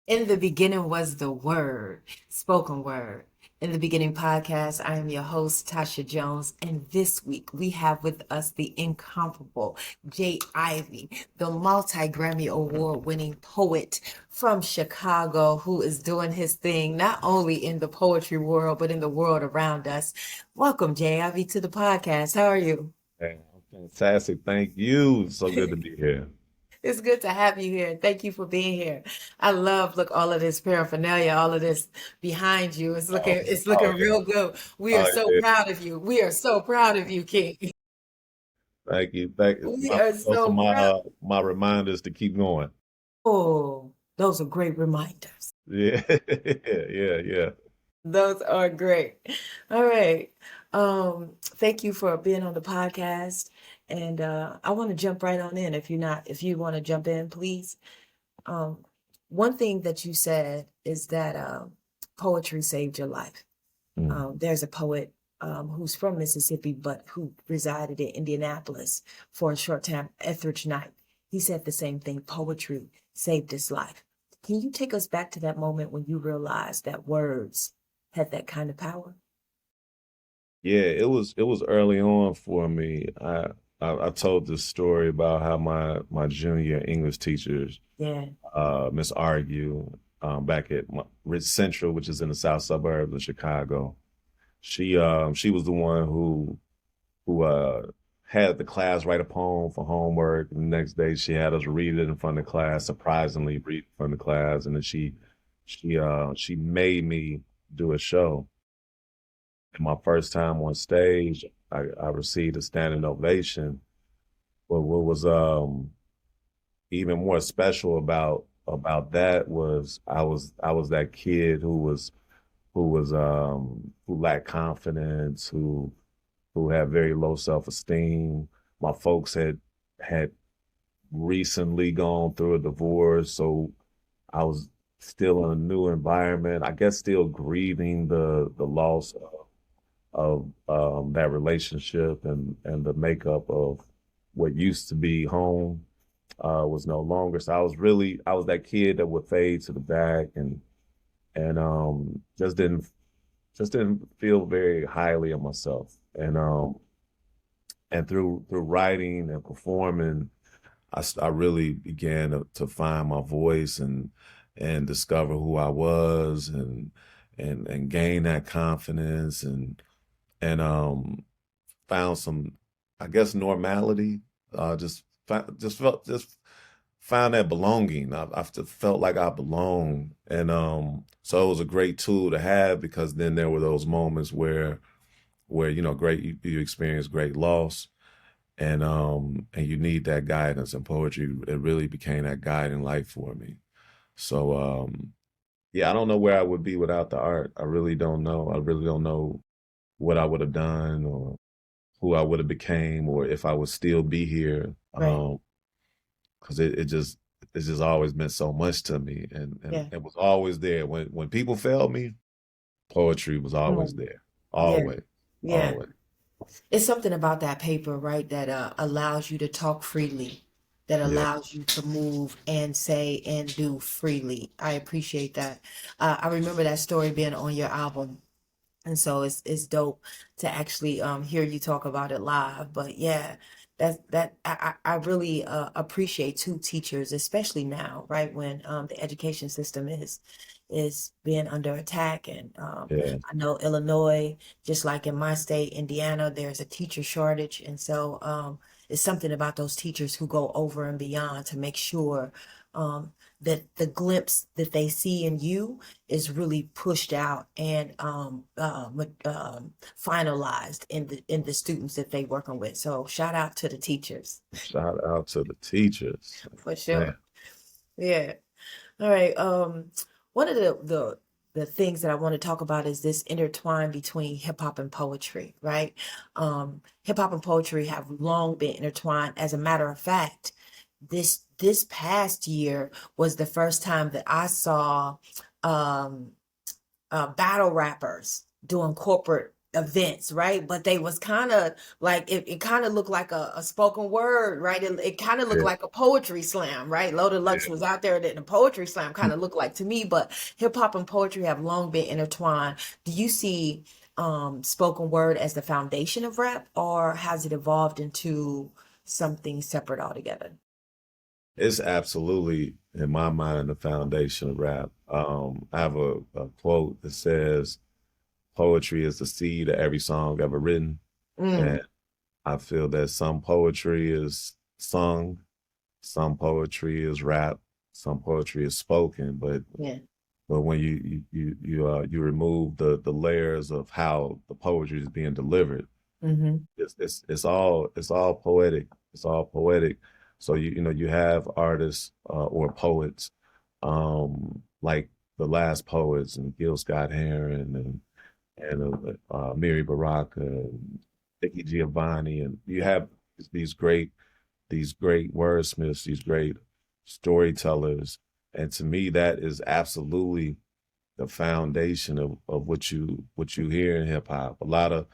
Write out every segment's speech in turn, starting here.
In the beginning was the word, spoken word. In the beginning podcast, I am your host, Tasha Jones, and this week we have with us the incomparable Jay Ivy, the multi-Grammy award-winning poet from Chicago who is doing his thing not only in the poetry world, but in the world around us. Welcome, Jay Ivy, to the podcast. How are you? Hey, fantastic. Thank you. So good to be here. It's good to have you here. Thank you for being here. I love look all of this paraphernalia, all of this behind you. Oh, It's oh looking yeah. real good. We are Oh so yeah. proud of you. We are so proud of you, King. Thank you. Thank you. We are Those are so proud. my reminders to keep going. Oh, those are great reminders. Yeah. Yeah, yeah. Those are great. All right. Thank you for being on the podcast. And I want to jump right on in if you want to jump in, please. Um, One thing that you said is that poetry saved your life. Mm. There's a poet who's from Mississippi, but who resided in Indianapolis for a short time, Etheridge Knight. He said the same thing. Poetry saved his life. Can you take us back to that moment when you realized that words had that kind of power? Yeah, it was early on for me. I told this story about how my junior English teachers, Yeah, Miss Argue, back at Rich Central, which is in the south suburbs of Chicago. She was the one who had the class write a poem for homework. And the next day she had us read it in front of the class, surprisingly read in front of the class. And then she made me do a show. And my first time on stage, I received a standing ovation. But what was even more special about that was I was that kid who lacked confidence, who had very low self-esteem. My folks had recently gone through a divorce, so I was still in a new environment. I guess still grieving the loss of that relationship and the makeup of what used to be home was no longer. So I was that kid that would fade to the back and just didn't feel very highly of myself. And through writing and performing, I really began to find my voice and discover who I was and gain that confidence and found some, I guess, normality. Just found that belonging. I just felt like I belonged, and so it was a great tool to have because then there were those moments where great you experience great loss and you need that guidance, and poetry it really became that guiding light for me. So yeah, I don't know where I would be without the art. I really don't know. I really don't know what I would have done or who I would have became or if I would still be here. right. Because it's just always meant so much to me, and Yeah. it was always there when people failed me. Poetry was always Mm. there, Yeah. always, Yeah. always. It's something about that paper, right, that allows you to talk freely, that Yeah, allows you to move and say and do freely. I appreciate that. I remember that story being on your album. And so it's dope to actually hear you talk about it live. But yeah, I really appreciate two teachers, especially now, right when the education system is being under attack. And yeah, I know Illinois, just like in my state, Indiana, there's a teacher shortage, and so it's something about those teachers who go over and beyond to make sure um, that the glimpse that they see in you is really pushed out and finalized in the students that they working with. So shout out to the teachers shout out to the teachers, for man. sure. Yeah. All right. One of the things that I want to talk about is this intertwine between hip hop and poetry, right? Hip hop and poetry have long been intertwined. As a matter of fact, this past year was the first time that I saw um battle rappers doing corporate events, right? But they was kind of like it kind of looked like a spoken word, right? It kind of looked Yeah, like a poetry slam, right? Loaded Lux was out there that the poetry slam kind of looked like to me, but hip hop and poetry have long been intertwined. Do you see spoken word as the foundation of rap, or has it evolved into something separate altogether? it's absolutely, in my mind, the foundation of rap. I have a quote that says, "Poetry is the seed of every song ever written," Mm, and I feel that some poetry is sung, some poetry is rap, some poetry is spoken, yeah. but when you remove the layers of how the poetry is being delivered, Mm-hmm. it's all poetic. It's all poetic. So you have artists or poets like the last poets and Gil Scott Heron and Mary Baraka, and Vicky Giovanni, and you have these great these great wordsmiths, these great storytellers, and to me that is absolutely the foundation of what you hear in hip hop. A lot of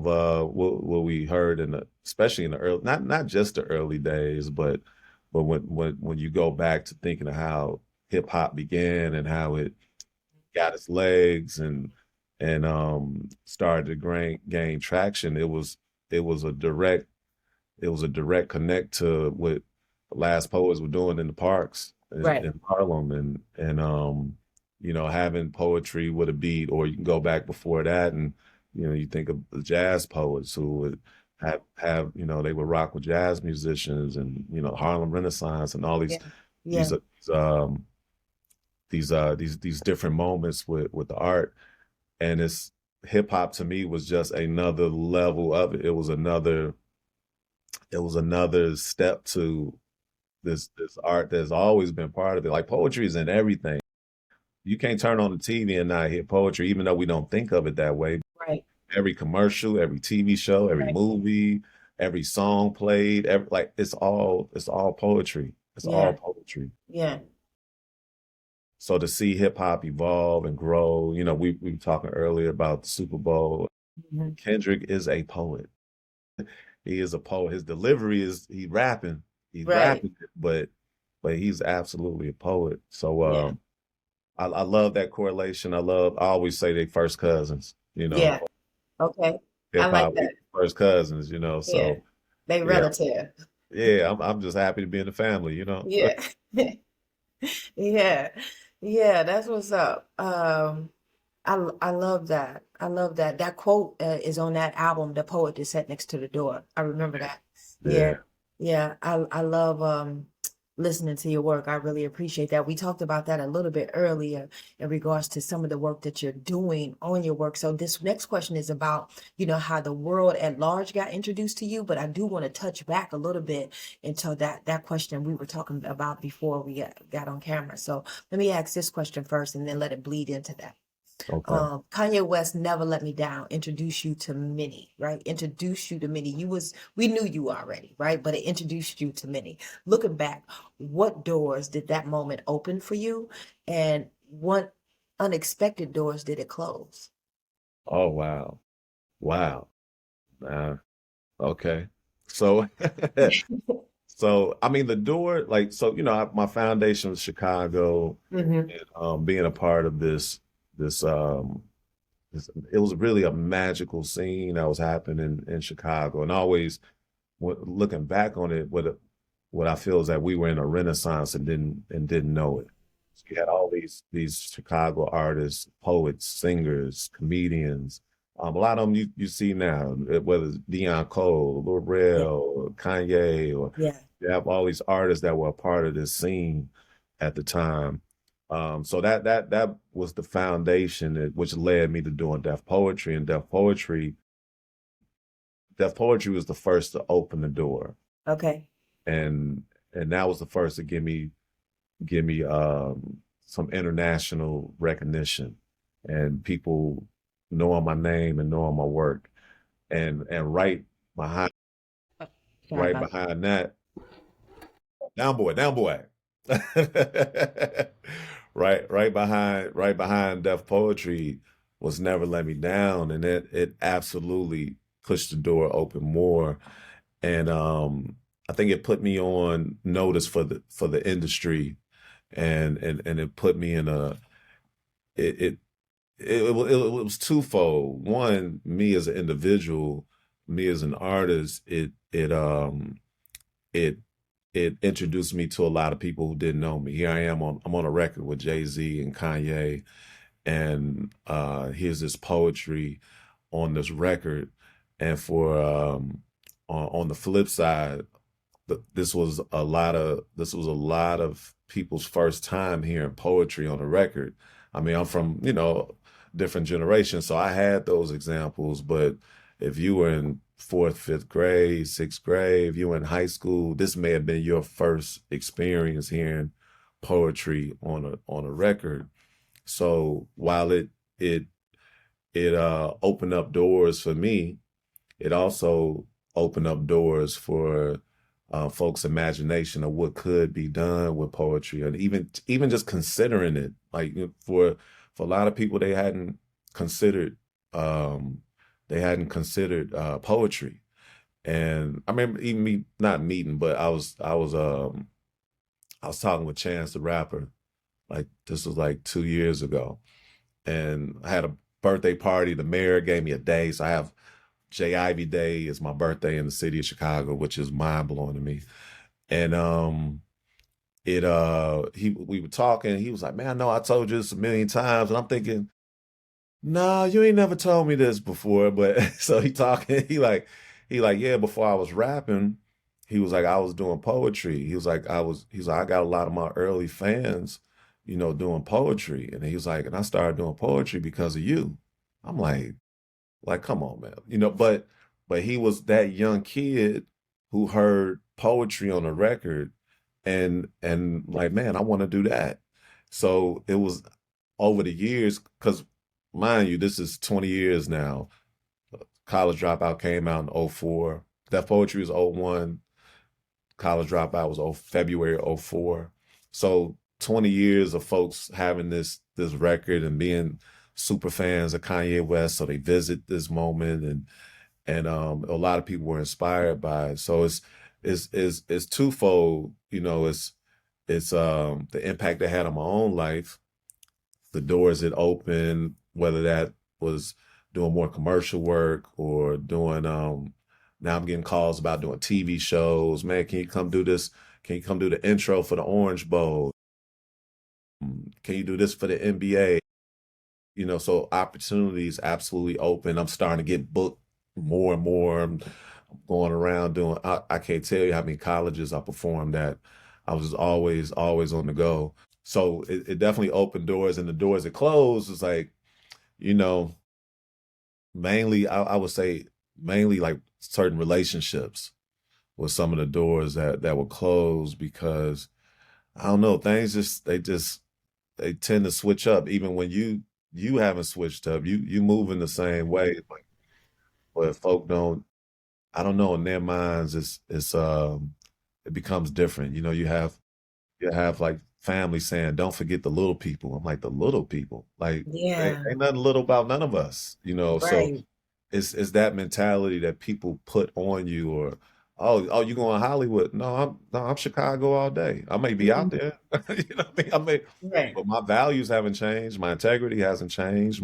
what we heard especially in the early, not just the early days, but when you go back to thinking of how hip hop began and how it got its legs and started to gain traction, it was a direct connect to what the last poets were doing in the parks Right. in Harlem, and having poetry with a beat. Or you can go back before that, and you think of the jazz poets who would have they would rock with jazz musicians, and Harlem Renaissance and all Yeah. these Yeah. uh, these um these different moments with the art. And it's hip hop to me was just another level of it. It was another step to this art that's always been part of it. Like, poetry is in everything. You can't turn on the TV and not hear poetry, even though we don't think of it that way. Right. Every commercial, every TV show, every Right. movie, every song played, like it's all poetry. It's all Yeah. poetry. Yeah. So to see hip hop evolve and grow, we were talking earlier about the Super Bowl. Mhm. Kendrick is a poet. He is a poet. His delivery is he's Right. rapping, but he's absolutely a poet. So Yeah. I love that correlation. I always say they first cousins, Yeah. Okay. I hip like hop, we that. first cousins. Yeah. So They yeah, relative. yeah, I'm just happy to be in the family. Yeah. Yeah. Yeah, that's what's up. I love that. I love that. That quote is on that album, The Poet That Sat Next to the Door. I remember that. Yeah. Yeah. Yeah. I love listening to your work. I really appreciate that. We talked about that a little bit earlier in regards to some of the work that you're doing on your work. So this next question is about, how the world at large got introduced to you, but I do want to touch back a little bit into that question we were talking about before we got on camera. So let me ask this question first and then let it bleed into that. Okay. Kanye West Never Let Me Down introduced you to many, right? Introduced you to many. We knew you already, right? But it introduced you to many. Looking back, what doors did that moment open for you? And what unexpected doors did it close? Oh, wow. Wow. Okay. So so I mean the door, like, so my foundation was Chicago, Mm-hmm. and being a part of this it was really a magical scene that was happening in Chicago. And always, looking back on it, what I feel is that we were in a renaissance and didn't know it. So you had all these Chicago artists, poets, singers, comedians. A lot of them you see now, whether it's Deion Cole, Lil Yeah. Rel, or Kanye, or Yeah. you have all these artists that were a part of this scene at the time. So that was the foundation which led me to doing Deaf Poetry. And Deaf Poetry was the first to open the door, Okay. and that was the first to give me some international recognition, and people knowing my name and knowing my work. And behind Sorry right about behind that, down boy. Right behind Deaf Poetry. was never let me down, and it absolutely pushed the door open more. And I think it put me on notice for the industry, and it put me in a it it it was twofold. One, me as an individual, me as an artist, it it introduced me to a lot of people who didn't know me. Here I am I'm on a record with Jay-Z and Kanye, and here's this poetry on this record. And for on the flip side, this was a lot of people's first time hearing poetry on a record. I mean, I'm from, different generations, so I had those examples, but if you were in fourth, fifth grade, sixth grade, if you were in high school, this may have been your first experience hearing poetry on a record. So while it opened up doors for me, it also opened up doors for folks' imagination of what could be done with poetry, and even just considering it. Like, for a lot of people, considered um, they hadn't considered poetry. And I remember even me not meeting, but I was talking with Chance the Rapper. Like, this was like 2 years ago, and I had a birthday party. The mayor gave me a day, so I have J. Ivy Day is my birthday in the city of Chicago, which is mind blowing to me. And it he we were talking. He was like, "Man, I know I told you this a million times," and I'm thinking, "No, you ain't never told me this before." But so he talking. He like, "Yeah, before I was rapping, he was like, I was doing poetry. He was like, he's like, I got a lot of my early fans, doing poetry, and he was like, and I started doing poetry because of you." I'm like, come on, man. But he was that young kid who heard poetry on a record, and like, man, I want to do that. So it was over the years, because mind you, this is 20 years now. College Dropout came out in '04. That poetry was '01. College Dropout was February '04. So 20 years of folks having this record and being super fans of Kanye West, so they visit this moment, and a lot of people were inspired by it. So it's twofold. It's the impact it had on my own life, the doors it opened, whether that was doing more commercial work or doing now I'm getting calls about doing TV shows. Man, can you come do this? Can you come do the intro for the Orange Bowl? Can you do this for the NBA? So opportunities absolutely open. I'm starting to get booked more and more. I'm going around doing, I can't tell you how many colleges I performed at. I was always on the go. So it definitely opened doors, and the doors that closed was like, you know, mainly, I would say mainly like certain relationships with some of the doors that were closed, because I don't know, things they tend to switch up even when you haven't switched up. You move in the same way, but folk don't. I don't know. In their minds, it becomes different. You have like family saying, "Don't forget the little people." I'm like, the little people, like, ain't, Yeah, ain't nothing little about none of us. So right. it's that mentality that people put on you, or oh, you going to Hollywood? No, I'm Chicago all day. I may be out Mhm. there, what I mean? Right, But my values haven't changed. My integrity hasn't changed.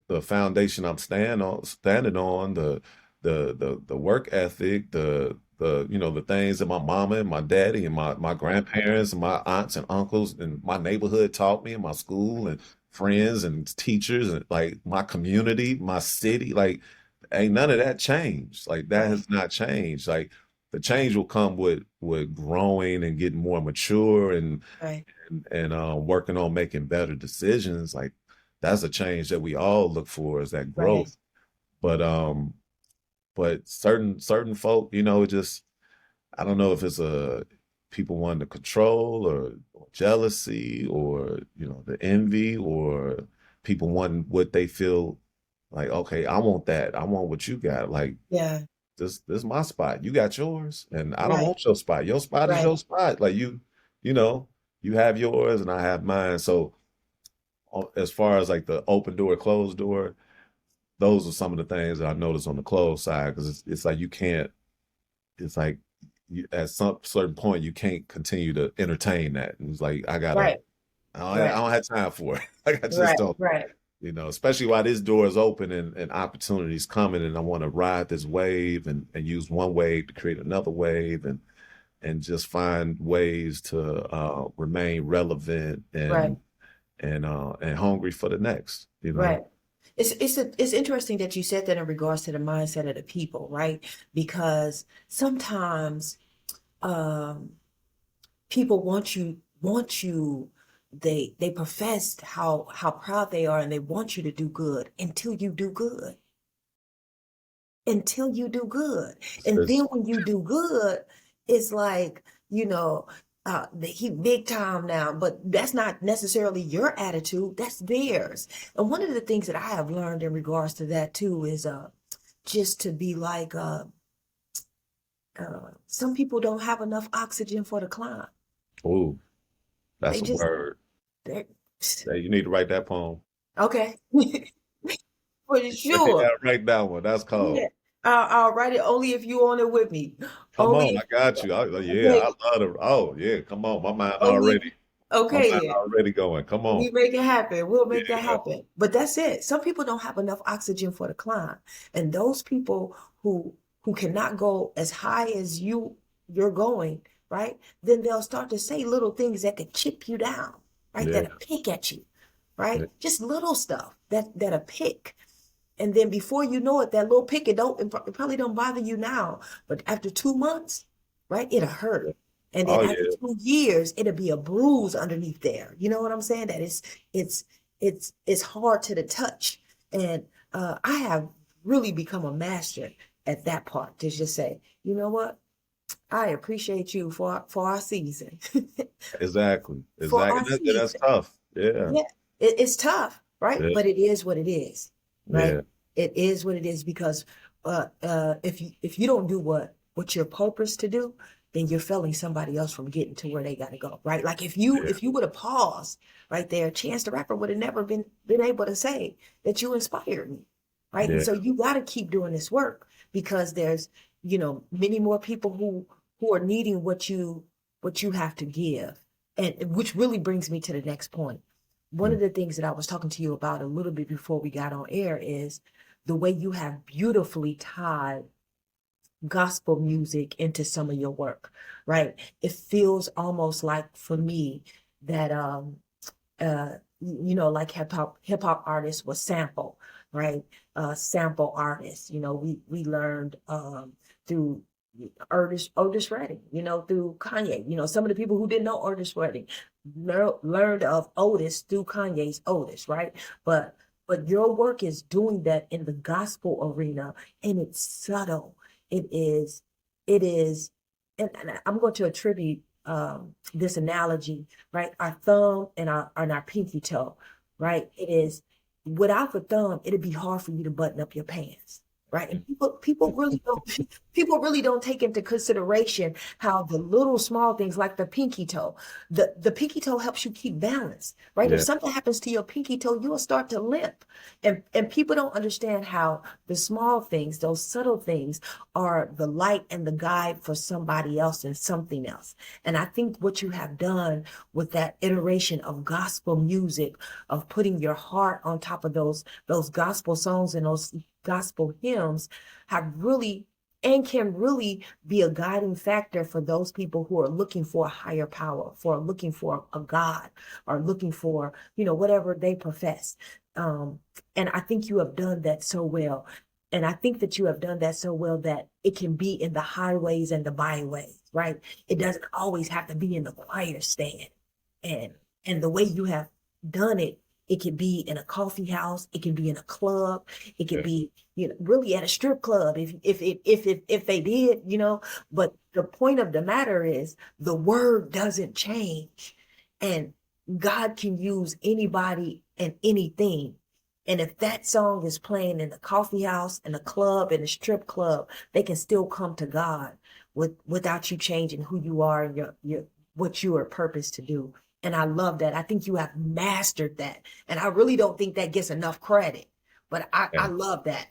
The foundation I'm standing on, the work ethic, the things that my mama and my daddy and my grandparents and my aunts and uncles and my neighborhood taught me, in my school and friends and teachers, and like my community, my city, like, ain't none of that changed. Like, that right, has not changed. Like, the change will come with growing and getting more mature, right, and working on making better decisions. Like, that's a change that we all look for, is that right, growth. But certain folk, just, I don't know if it's a people wanting to control, or jealousy, or the envy, or people wanting what they feel like. Okay, I want that. I want what you got. Like, yeah, this is my spot. You got yours, and I don't right, want your spot. Your spot is right, your spot. Like, you know, you have yours, and I have mine. So as far as like the open door, closed door, those are some of the things that I noticed on the closed side because it's like you can't. It's like at some certain point you can't continue to entertain that. And it's like I gotta. Right, I right, don't have time for it. Like I just right, don't. right, Especially while this door is open and opportunities coming, and I want to ride this wave and use one wave to create another wave and just find ways to remain relevant right, and hungry for the next. right. It's interesting that you said that in regards to the mindset of the people, right? Because sometimes um people want you they profess how proud they are and they want you to do good until you do good. And then It's when you do good, it's like, he big time now, but that's not necessarily your attitude, that's theirs. And one of the things that I have learned in regards to that too is just to be like some people don't have enough oxygen for the climb. ooh, They that's a just word. they Hey, you need to write that poem. okay. For You sure. gotta write that one. That's Yeah. called. I'll write it only if you on it with me. Come on, Only I got you. Yeah, I okay, love it. Oh yeah, come on. only My okay mind then. already going. Come on. We make it happen. We'll make that Yeah, happen. But that's it. Some people don't have enough oxygen for the climb. And those people who cannot go as high as you're going, right? Then they'll start to say little things that could chip you down, right? yeah, That'll pick at you, yeah, right? Just little stuff that'll pick. And then before you know it, that little pick, it probably don't bother you now. But after 2 months, right, it'll yeah. hurt. And then Oh after yeah, 2 years, it'll be a bruise underneath there. You know what I'm saying? That it's it's hard to the touch. And I have really become a master at that part to just say, you know what? I appreciate you for our season. exactly, For exactly. our That's season. tough. Yeah, Yeah, it's tough, right? yeah, But it is what it is, right? yeah, It is what it is because if you don't do what you're purposed to do, then you're failing somebody else from getting to where they got to go, right? Like if you yeah, if you would have paused right there, Chance the Rapper would have never been able to say that you inspired me, right? And yeah, so you got to keep doing this work because there's many more people who are needing what you have to give, and which really brings me to the next point. One mm, of the things that I was talking to you about a little bit before we got on air is the way you have beautifully tied gospel music into some of your work, right? It feels almost like for me that like hip hop artists was sample, right? Sample artists. We learned through Otis Redding, through Kanye. Some of the people who didn't know Otis Redding learned of Otis through Kanye's Otis, right? But your work is doing that in the gospel arena, and it's subtle. It is, and I'm going to attribute this analogy, right? Our thumb and our pinky toe, right? It is without the thumb, it'd be hard for you to button up your pants, right? And people really don't take into consideration how the little small things like the pinky toe, the pinky toe helps you keep balance, right? If yeah, something happens to your pinky toe, you'll start to limp. And people don't understand how the small things, those subtle things, are the light and the guide for somebody else and something else. And I think what you have done with that iteration of gospel music, of putting your heart on top of those gospel songs and those gospel hymns, have really and can really be a guiding factor for those people who are looking for a higher power, for looking for a God, or looking for, whatever they profess. And I think you have done that so well. And I think that you have done that so well that it can be in the highways and the byways, right? It doesn't always have to be in the choir stand. And the way you have done it, it could be in a coffee house, it can be in a club, it could yeah, be, really at a strip club if they did, But the point of the matter is the word doesn't change. And God can use anybody and anything. And if that song is playing in the coffee house, in a club, in a strip club, they can still come to God without you changing who you are and what you are purposed to do. And I love that. I think you have mastered that. And I really don't think that gets enough credit. But I Yeah. love that.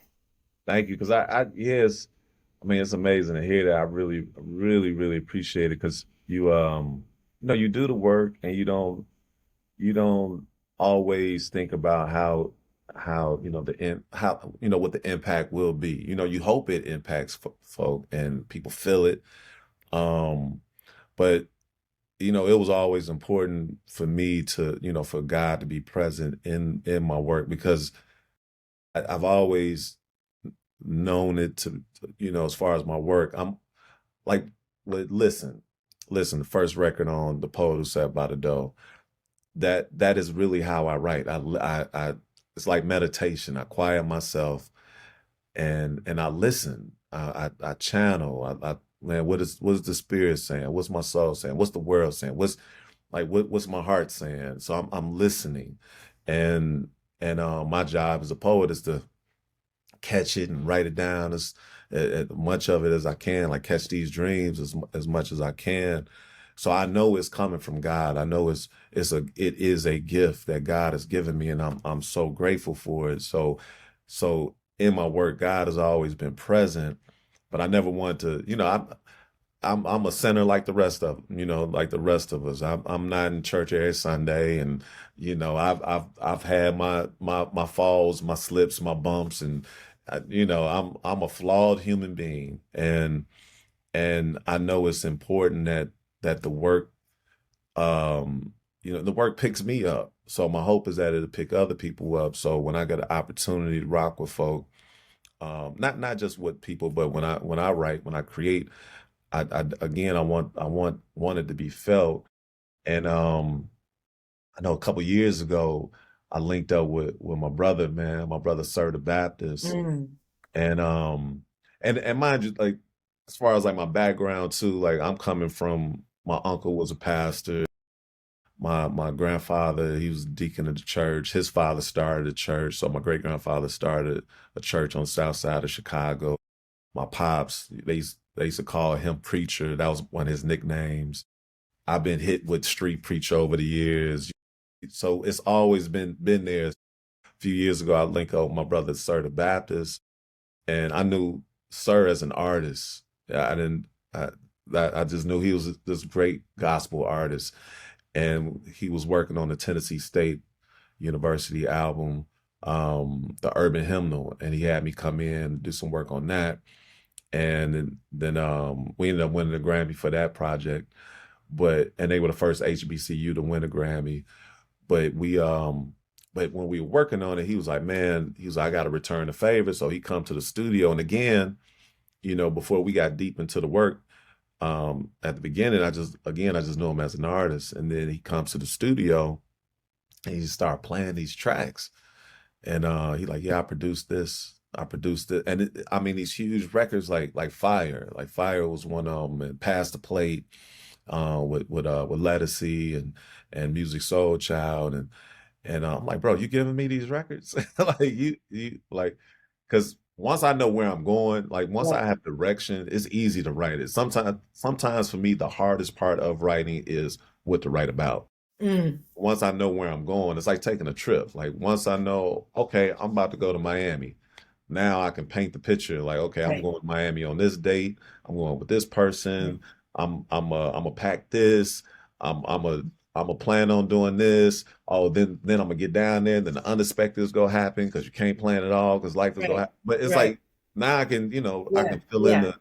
Thank you. Because yes, I mean, it's amazing to hear that. I really, really, really appreciate it because you do the work and you don't always think about how what the impact will be. You hope it impacts folk and people feel it. But it was always important for me to, for God to be present in my work because I've always known it to, as far as my work. I'm like, listen, the first record on The Poet Who Sat by the Door, that is really how I write. It's like meditation. I quiet myself and I listen. I channel. Man, what is the spirit saying? What's my soul saying? What's the world saying? What's my heart saying? So I'm listening, and my job as a poet is to catch it and write it down as much of it as I can, like catch these dreams as much as I can. So I know it's coming from God. I know it is a gift that God has given me, and I'm so grateful for it. So in my work, God has always been present, but I never wanted to, I'm a sinner like the rest of them, like the rest of us. I'm not in church every Sunday, and I've had my falls, my slips, my bumps, and I'm a flawed human being, and I know it's important that the work picks me up. So my hope is that it'll pick other people up. So when I get an opportunity to rock with folk, not just with people, but when I write, when I create, again, I want it to be felt. And I know a couple years ago, I linked up with my brother, man, my brother Sir the Baptist, Mm, and mind you, like as far as like my background too, like I'm coming from my uncle was a pastor. My grandfather, he was deacon of the church. His father started a church, so my great grandfather started a church on the south side of Chicago. My pops, they used to call him preacher. That was one of his nicknames. I've been hit with street preacher over the years, so it's always been there. A few years ago, I linked up with my brother Sir the Baptist, and I knew Sir as an artist. I didn't. I just knew he was this great gospel artist, and he was working on the Tennessee State University album, the Urban Hymnal, and he had me come in and do some work on that. And then we ended up winning the Grammy for that project. And they were the first HBCU to win a Grammy. But but when we were working on it, he was like, man, he was like, I got to return the favor. So he come to the studio, and again, before we got deep into the work, at the beginning, I just knew him as an artist, and then he comes to the studio and he start playing these tracks, and he like, yeah, I produced it, and I mean these huge records like Fire was one of them, and Pass the Plate, with Lettucey and Music Soul Child, and I'm like, bro, you giving me these records? Like you like, because once I know where I'm going, like once yeah. I have direction, it's easy to write it. Sometimes for me, the hardest part of writing is what to write about. Mm, Once I know where I'm going, it's like taking a trip. Like once I know, okay, I'm about to go to Miami. Now I can paint the picture like, okay, I'm right. going to Miami on this date. I'm going with this Yeah. person. I'm a pack this. I'm a plan on doing this. Oh, then I'm gonna get down there. Then the unexpected is gonna happen because you can't plan it all because life is gonna Right. happen. But it's Right. like now I Yeah. can fill in Yeah.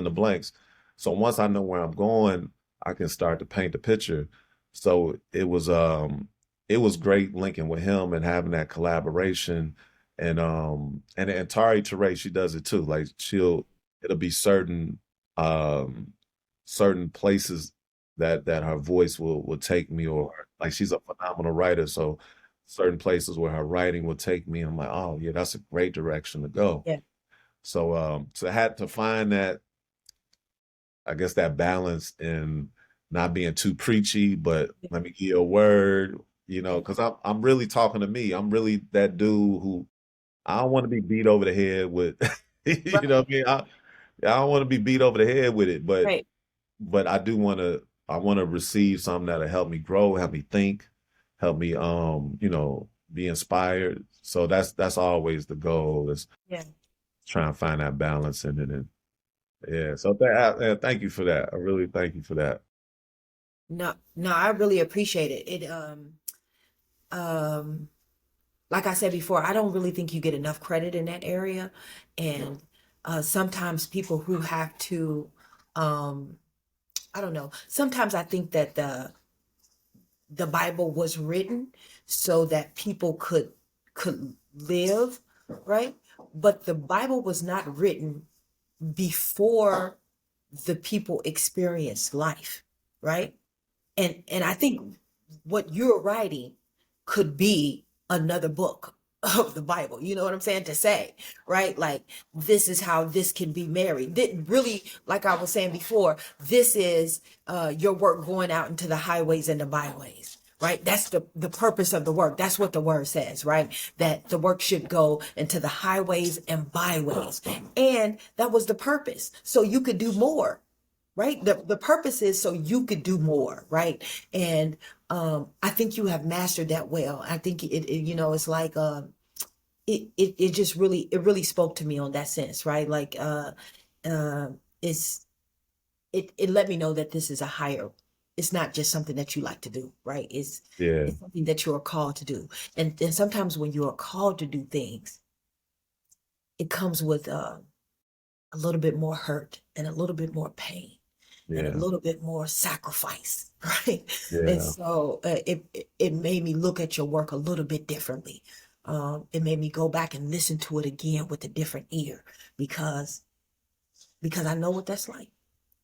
the blanks. So once I know where I'm going, I can start to paint the picture. So it was great linking with him and having that collaboration, and Tari Teray, she does it too. Like it'll be um certain places that her voice will take me, or like she's a phenomenal writer, so certain places where her writing will take me, I'm like, oh yeah, that's a great direction to go. Yeah. So I had to find that, I guess, that balance in not being too preachy, but let me give you a word, because I'm really talking to me. I'm really that dude who I don't want to be beat over the head with, you Right. know what I mean? I don't want to be beat over the head with it, but Right. I do want to. I want to receive something that'll help me grow, help me think, help me be inspired. So that's always the goal, is Yeah. trying to find that balance in it. And yeah, so thank you for that. I really thank you for that. No, no, I really appreciate it. Um, like I said before, I don't really think you get enough credit in that area. And sometimes people who have to, um, I don't know, sometimes I think that the Bible was written so that people could live, right? But the Bible was not written before the people experienced life, right? And I think what you're writing could be another book of the Bible. You know what I'm saying? To say, right? Like, this is how this can be married. Really, like I was saying before, this is your work going out into the highways and the byways. Right. That's the purpose of the work. That's what the word says, right? That the work should go into the highways and byways. And that was the purpose. So you could do more, right? The purpose is so you could do more, right? And I think you have mastered that well. I think it's like it just really spoke to me on that sense, right? Like uh it's it let me know that this is a higher, it's not just something that you like to do, right? Yeah, It's something that you are called to do. And sometimes when you are called to do things, it comes with a little bit more hurt and a little bit more pain and a yeah, little bit more sacrifice, right? And yeah, so it made me look at your work a little bit differently. It made me go back and listen to it again with a different ear, because I know what that's like.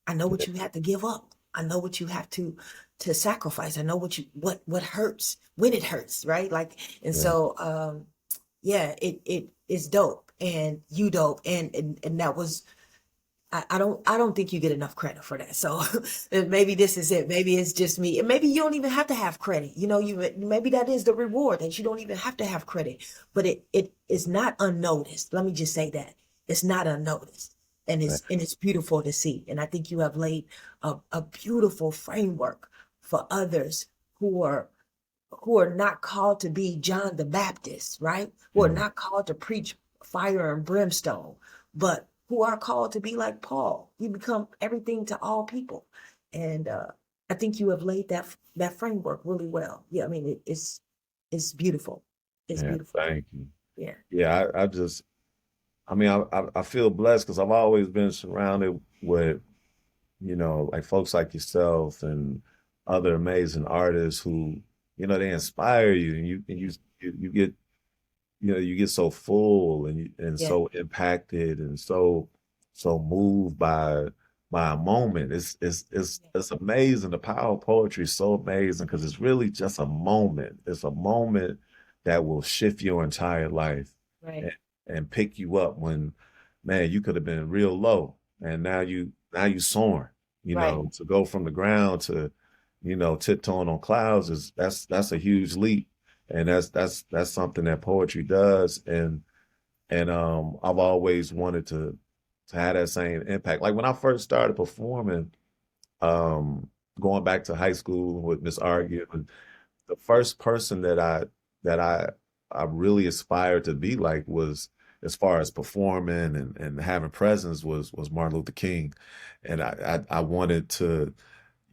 I know what you have to give up. I know what you have to sacrifice. I know what hurts when it hurts, right? Like, and yeah, so yeah, it is dope, and you dope, and that was, I don't think you get enough credit for that. So maybe this is it. Maybe it's just me. And maybe you don't even have to have credit. Maybe that is the reward, that you don't even have to have credit. But it is not unnoticed. Let me just say that. It's not unnoticed. And it's beautiful to see. And I think you have laid a beautiful framework for others who are not called to be John the Baptist, right? Who are mm, not called to preach fire and brimstone, but who are called to be like Paul. You become everything to all people. And I think you have laid that framework really well. Yeah, I mean, it's beautiful. It's yeah. beautiful. Thank you. Yeah. Yeah, I mean, I feel blessed because I've always been surrounded with, like folks like yourself and other amazing artists who, they inspire you, and you get, you get so full, and Yeah. so impacted, and so moved by a moment. It's amazing. The power of poetry is so amazing because it's really just a moment. It's a moment that will shift your entire life, Right. and pick you up when, man, you could have been real low, and now you soaring. Right. To go from the ground to, tiptoeing on clouds, that's a huge leap, and that's something that poetry does. And I've always wanted to have that same impact. Like when I first started performing, um, going back to high school with Miss Argue, the first person that I really aspired to be like was, as far as performing and having presence, was Martin Luther King. And I wanted to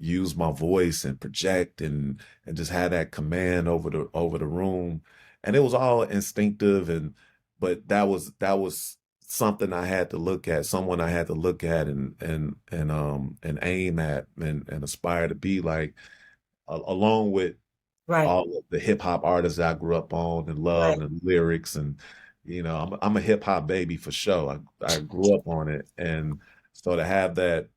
use my voice and project and just have that command over the room. And it was all instinctive, but that was something I had to look at, someone I had to look at and aim at and aspire to be like, along with Right. all of the hip hop artists that I grew up on and loved, Right. and lyrics. And I'm a hip hop baby for sure. I grew up on it. And so to have that,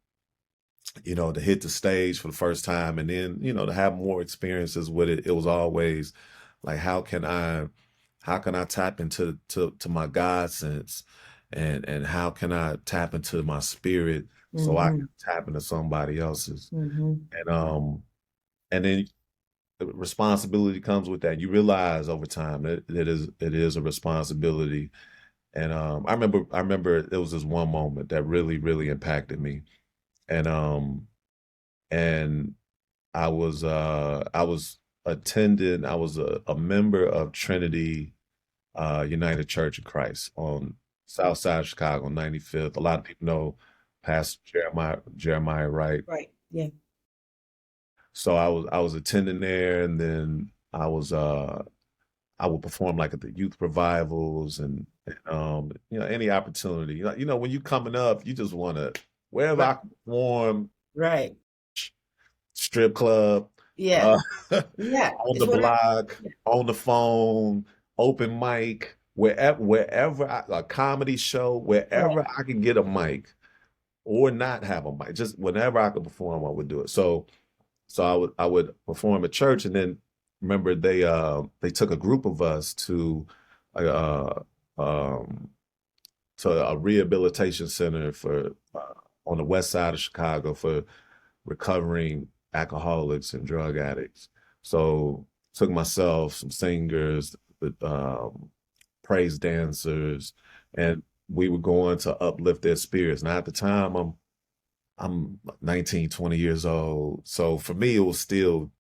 to hit the stage for the first time, and then, to have more experiences with it, it was always like, how can I tap into my God sense, and how can I tap into my spirit so I Mm-hmm. can tap into somebody else's. Mm-hmm. And then the responsibility comes with that. You realize over time that it is a responsibility. And I remember there was this one moment that really, really impacted me. And I was attending, I was a member of Trinity United Church of Christ on South Side of Chicago, 95th. A lot of people know Pastor Jeremiah Wright. Right. Yeah. So I was attending there, and then I would perform like at the youth revivals and you know, any opportunity. You know, when you coming up, you just want to wherever Right. I can perform, Right. strip club, Yeah. uh, Yeah. on It's the whatever. block, Yeah. on the phone, open mic, wherever a comedy show, Right. wherever I can get a mic or not have a mic, just whenever I could perform, I would do it. So I would perform at church, and then remember they took a group of us uh um to a rehabilitation center for on the west side of Chicago for recovering alcoholics and drug addicts. So took myself, some singers, praise dancers, and we were going to uplift their spirits. Now at the time I'm 19, 20 years old. So for me it was still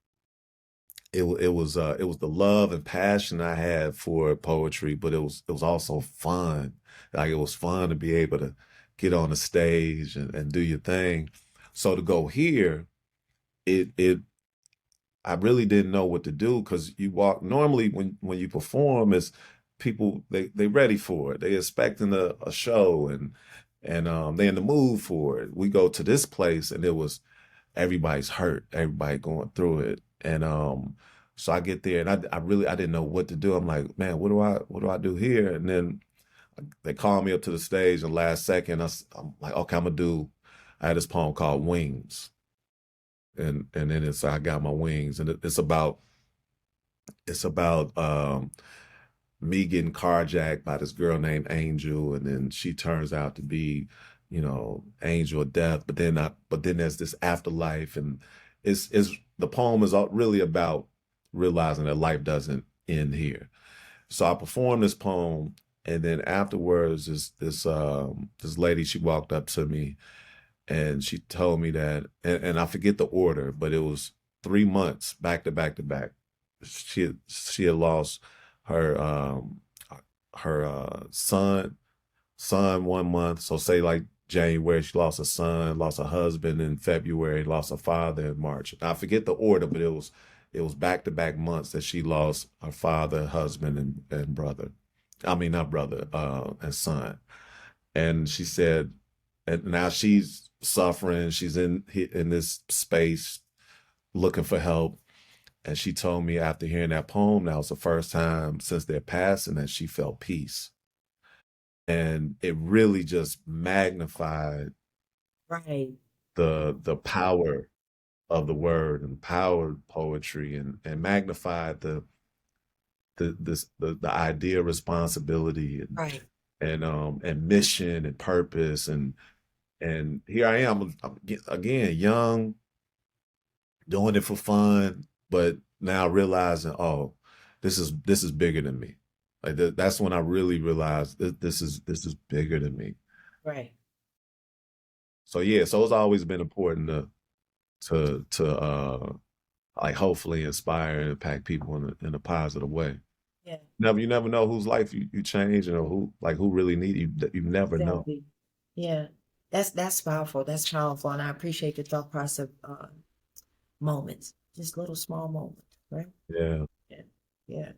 it was the love and passion I had for poetry, but it was also fun. Like it was fun to be able to get on the stage and do your thing. So to go here, it I really didn't know what to do because you walk normally when you perform is people they ready for it. They expecting a show and they in the mood for it. We go to this place and it was everybody's hurt, everybody going through it. And so I get there and I didn't know what to do. I'm like, man, what do I do here? And then they call me up to the stage and last second I'm like, okay, I'm gonna do I had this poem called Wings. And then it's I got my wings and it's about me getting carjacked by this girl named Angel, and then she turns out to be, you know, Angel of Death. But then there's this afterlife, and it's the poem is really about realizing that life doesn't end here. So I performed this poem, and then afterwards, this lady she walked up to me and she told me that, and I forget the order, but it was 3 months back to back to back. She had lost her son 1 month. So say like January, she lost a son, lost a husband in February, lost a father in March. I forget the order, but it was back to back months that she lost her father, husband, and brother. I mean not brother, and son. And she said, and now she's suffering. She's in this space looking for help. And she told me after hearing that poem, that was the first time since their passing that she felt peace. And it really just magnified Right. the power of the word and power of poetry and magnified the idea of responsibility Right. and mission and purpose and here I am again young doing it for fun, but now realizing, oh, this is bigger than me. Like that's when I really realized this is bigger than me. Right. So yeah, so it's always been important to like hopefully inspire and impact people in a positive way. Yeah. You never know whose life you change and who really need you. You never know. Exactly. Yeah. That's powerful. That's powerful. And I appreciate the thought process moments. Just little small moments, right? Yeah. Yeah. Yeah.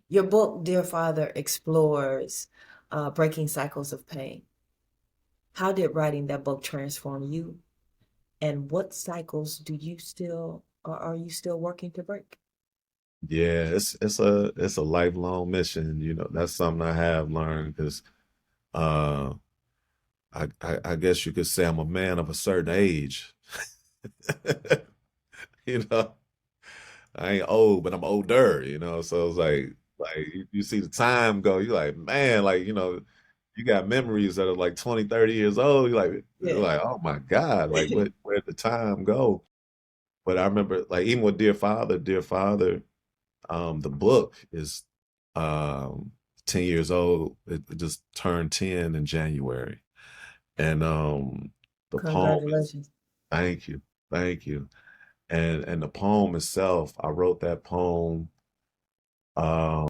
Your book, Dear Father, explores breaking cycles of pain. How did writing that book transform you? And what cycles do you still, or are you still working to break? Yeah, it's a lifelong mission. You know, that's something I have learned because uh I guess you could say I'm a man of a certain age. You know, I ain't old, but I'm older, you know. So it's like you see the time go, you're like, man, like, you know, you got memories that are like 20, 30 years old. You're Yeah. like, oh my God, like where'd the time go? But I remember like even with Dear Father, the book is um 10 years old. It just turned 10 in January. And the poem is Congratulations. thank you. Thank you. And the poem itself, I wrote that poem a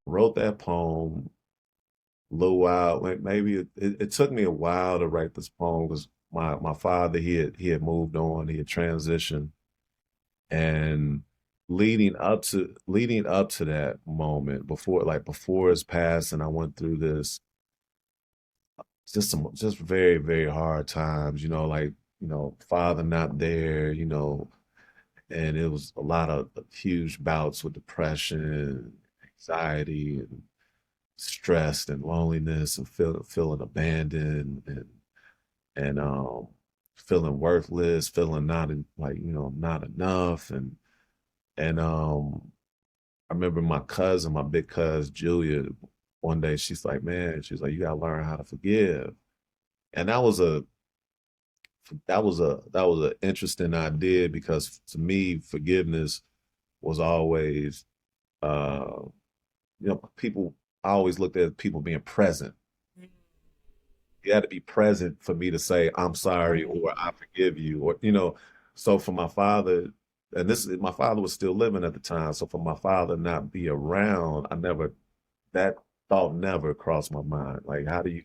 little while. Maybe it took me a while to write this poem because my father, he had moved on, he had transitioned, and leading up to that moment, before his passing, I went through this just very, very hard times, father not there, and it was a lot of huge bouts with depression, anxiety, and stress and loneliness, and feeling abandoned, and feeling worthless, feeling not enough. And I remember my big cousin Julia, one day she's like, man, she's like, you gotta learn how to forgive. And that was an interesting idea, because to me, forgiveness was always, uh, people. I always looked at people being present. You had to be present for me to say I'm sorry or I forgive you, or So for my father, and my father was still living at the time, so for my father not be around, that thought never crossed my mind. Like, how do you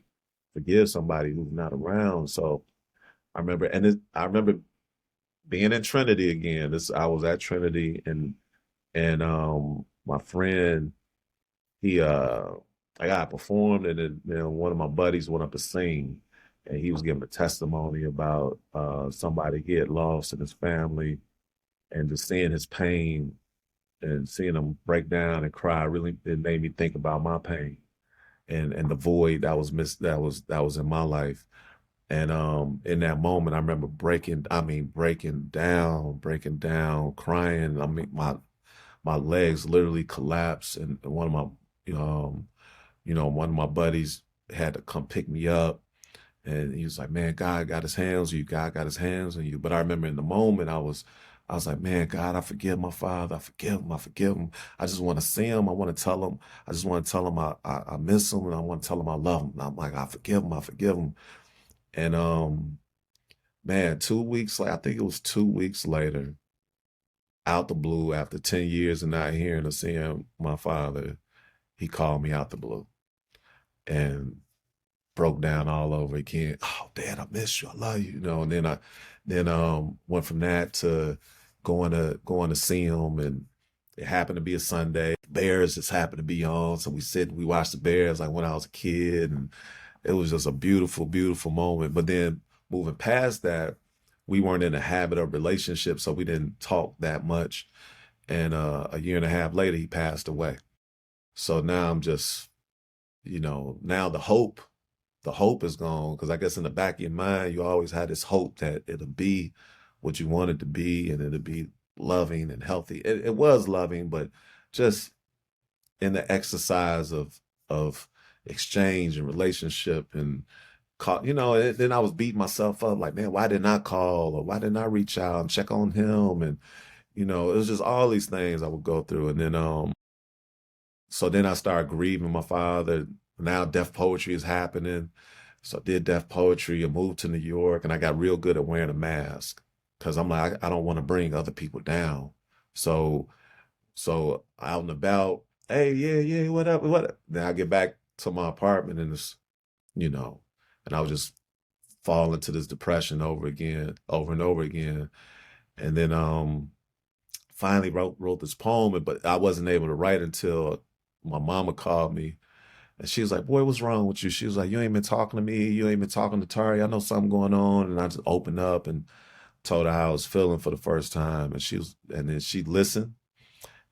forgive somebody who's not around? So I remember being in Trinity again. I was at Trinity, and my friend, he I got performed, and then one of my buddies went up to sing, and he was giving a testimony about somebody he had lost in his family, and just seeing his pain and seeing him break down and cry, really, it made me think about my pain and the void that was in my life. And in that moment, I remember breaking down, crying. I mean, my legs literally collapsed, and um, one of my buddies had to come pick me up, and he was like, "Man, God got his hands on you. God got his hands on you." But I remember in the moment, I was like, "Man, God, I forgive my father. I forgive him. I forgive him. I just want to see him. I want to tell him. I just want to tell him I miss him, and I want to tell him I love him." And I'm like, "I forgive him. I forgive him." And man, 2 weeks later, I think it was 2 weeks later, out the blue, after 10 years of not hearing or seeing my father, he called me out the blue and broke down all over again. "Oh, Dad, I miss you. I love you." And then went from that to going to see him, and it happened to be a Sunday. Bears just happened to be on, so we watched the Bears like when I was a kid, and it was just a beautiful, beautiful moment. But then moving past that, we weren't in a habit of relationship, so we didn't talk that much. And a year and a half later, he passed away. So now I'm just, now the hope is gone, because I guess in the back of your mind, you always had this hope that it'll be what you want it to be, and it'll be loving and healthy. It was loving, but just in the exercise of exchange and relationship, and and then I was beating myself up like, man, why didn't I call, or why didn't I reach out and check on him? And it was just all these things I would go through. And then so then I started grieving my father. Now deaf poetry is happening. So I did deaf poetry and moved to New York, and I got real good at wearing a mask, because I'm like, I don't want to bring other people down. So out and about, hey, yeah, yeah, what up, what up? Then I get back to my apartment, and you know, and I would just fall into this depression over again, over and over again. And then finally wrote this poem, but I wasn't able to write until my mama called me, and she was like, "Boy, what's wrong with you?" She was like, "You ain't been talking to me. You ain't been talking to Tari. I know something going on." And I just opened up and told her how I was feeling for the first time, and then she listened,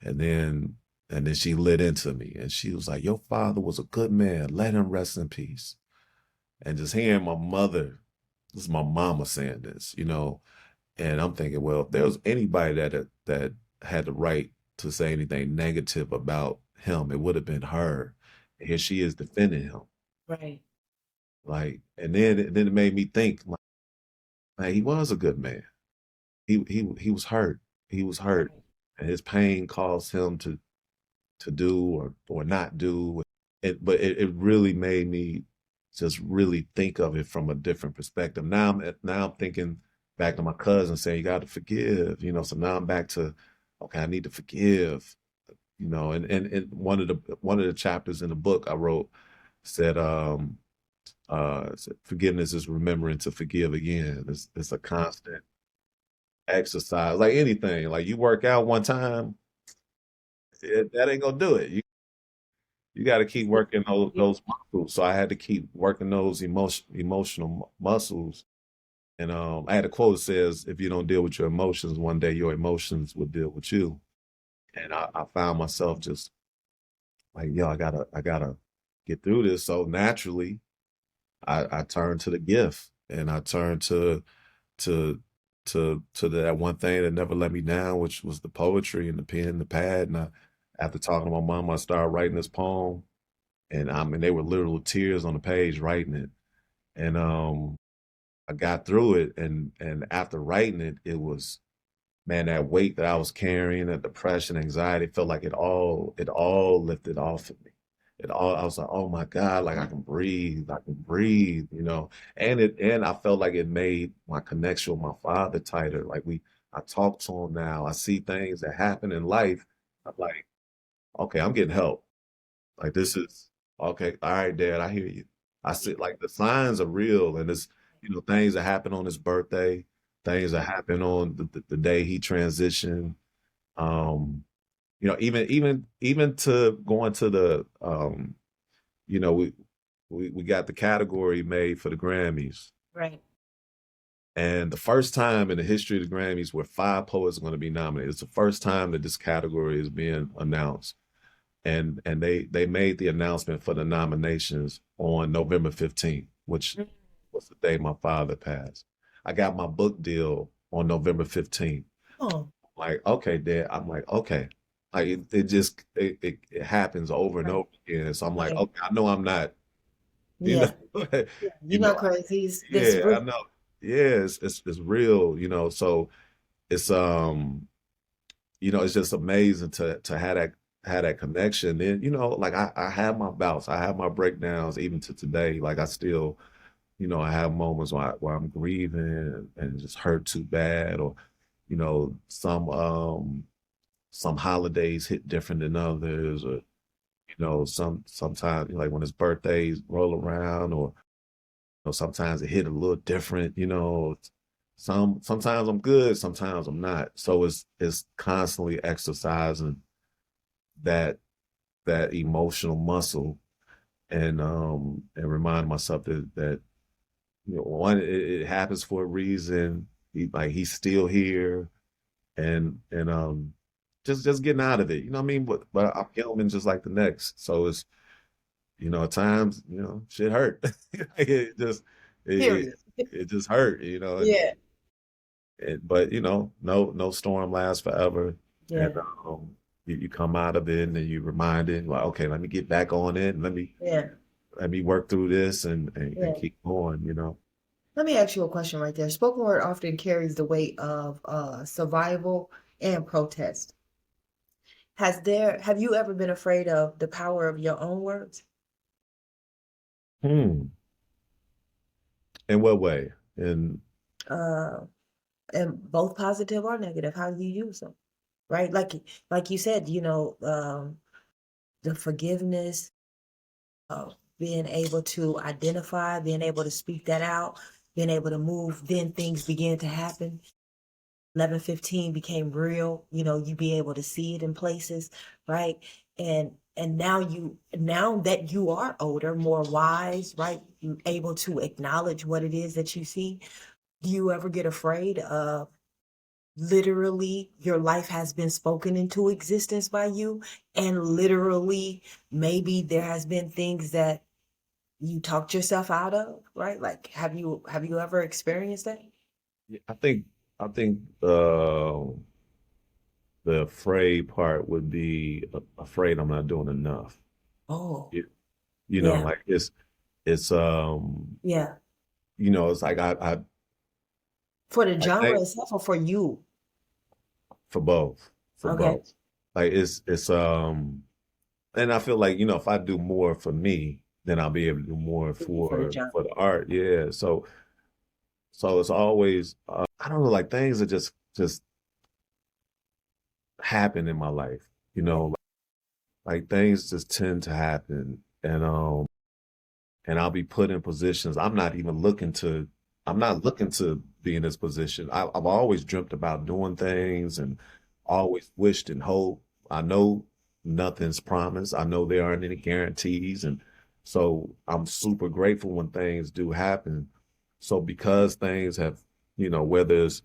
and then she lit into me, and she was like, "Your father was a good man. Let him rest in peace." And just hearing my mother, this is my mama saying this, and I'm thinking, well, if there was anybody that had the right to say anything negative about him, it would have been her. And here she is defending him. Right. Like, and then it made me think, like, man, he was a good man. He was hurt. He was hurt, Right. and his pain caused him to do or not do. But it really made me just really think of it from a different perspective. Now I'm thinking back to my cousin saying, you got to forgive, so now I'm back to, okay, I need to forgive, and one of the chapters in the book I wrote said, forgiveness is remembering to forgive again. It's a constant exercise, like anything. Like you work out one time, that ain't gonna do it. You got to keep working those muscles. So I had to keep working those emotional muscles. And I had a quote that says, "If you don't deal with your emotions, one day your emotions will deal with you." And I found myself just like, yo, I gotta get through this. So naturally, I turned to the gift, and I turned to to that one thing that never let me down, which was the poetry and the pen and the pad. And after talking to my mom, I started writing this poem, and they were literal tears on the page writing it. And I got through it, and after writing it, it was, man, that weight that I was carrying, that depression, anxiety, felt like it all lifted off of me. I was like, oh my God, like I can breathe. And I felt like it made my connection with my father tighter. Like I talk to him now. I see things that happen in life. I'm like, okay, I'm getting help. Like this is okay. All right, Dad, I hear you. I see like the signs are real, and it's things that happen on his birthday, things that happen on the day he transitioned. Um, even to going to the you know, we got the category made for the Grammys. Right. And the first time in the history of the Grammys where 5 poets are going to be nominated. It's the first time that this category is being announced. And they made the announcement for the nominations on November 15th, which was the day my father passed. I got my book deal on November 15th. Oh, Like, okay, Dad. I'm like, okay. Like it happens over and right. over again. So I'm like, Right. okay, I know I'm not, you know, Yeah. Yeah. you You're know, not crazy. This yeah, I real. know. Yeah, it's real. So it's it's just amazing to have that connection. Then, like I have my bouts, I have my breakdowns even to today. Like I still, I have moments where I'm grieving and it just hurt too bad, or, some holidays hit different than others, or, sometimes like when his birthdays roll around, or sometimes it hit a little different. Sometimes I'm good, sometimes I'm not. So it's constantly exercising that that emotional muscle, and remind myself that one, it happens for a reason. He's still here, and just getting out of it. You know what I mean? But I'm human just like the next. So it's at times shit hurt. it just it, it Period. it just hurt. Yeah. But no storm lasts forever, and Yeah. you come out of it, and then you reminded, like, okay, let me get back on it, and Yeah. let me work through this, and Yeah. keep going. Let me ask you a question right there. Spoken word often carries the weight of survival and protest. Have you ever been afraid of the power of your own words? Hmm. In what way? In Uh, and both positive or negative, how you use them, right? Like you said, the forgiveness, being able to identify, being able to speak that out, being able to move, then things begin to happen. 11:15 became real, you be able to see it in places, right? And now that you are older, more wise, right? You able to acknowledge what it is that you see. Do you ever get afraid of literally your life has been spoken into existence by you, and literally maybe there has been things that you talked yourself out of, right? Like have you ever experienced that? I think the afraid part would be afraid I'm not doing enough. Oh, You, yeah, like it's yeah. it's like For the I genre think itself or for you? for both, for Okay. both. Like it's and I feel like if I do more for me, then I'll be able to do more For the for genre. the art. Yeah. So it's always I don't know, like things that just happen in my life, you know, like things just tend to happen. And I'll be put in positions I'm not looking to be in this position. I've always dreamt about doing things and always wished and hoped. I know nothing's promised. I know there aren't any guarantees. And so I'm super grateful when things do happen. So because things have, you know, whether it's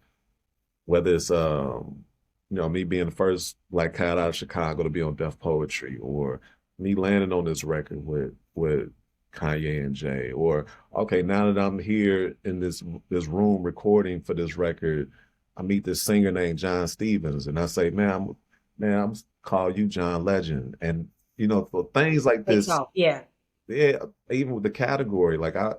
you know, me being the first black cat out of Chicago to be on Def Poetry, or me landing on this record with Kanye and Jay, or okay, now that I'm here in this room recording for this record, I meet this singer named John Stevens, and I say, I'm call you John Legend, and you know, for things like Takes this, off. Yeah. yeah, even with the category, like I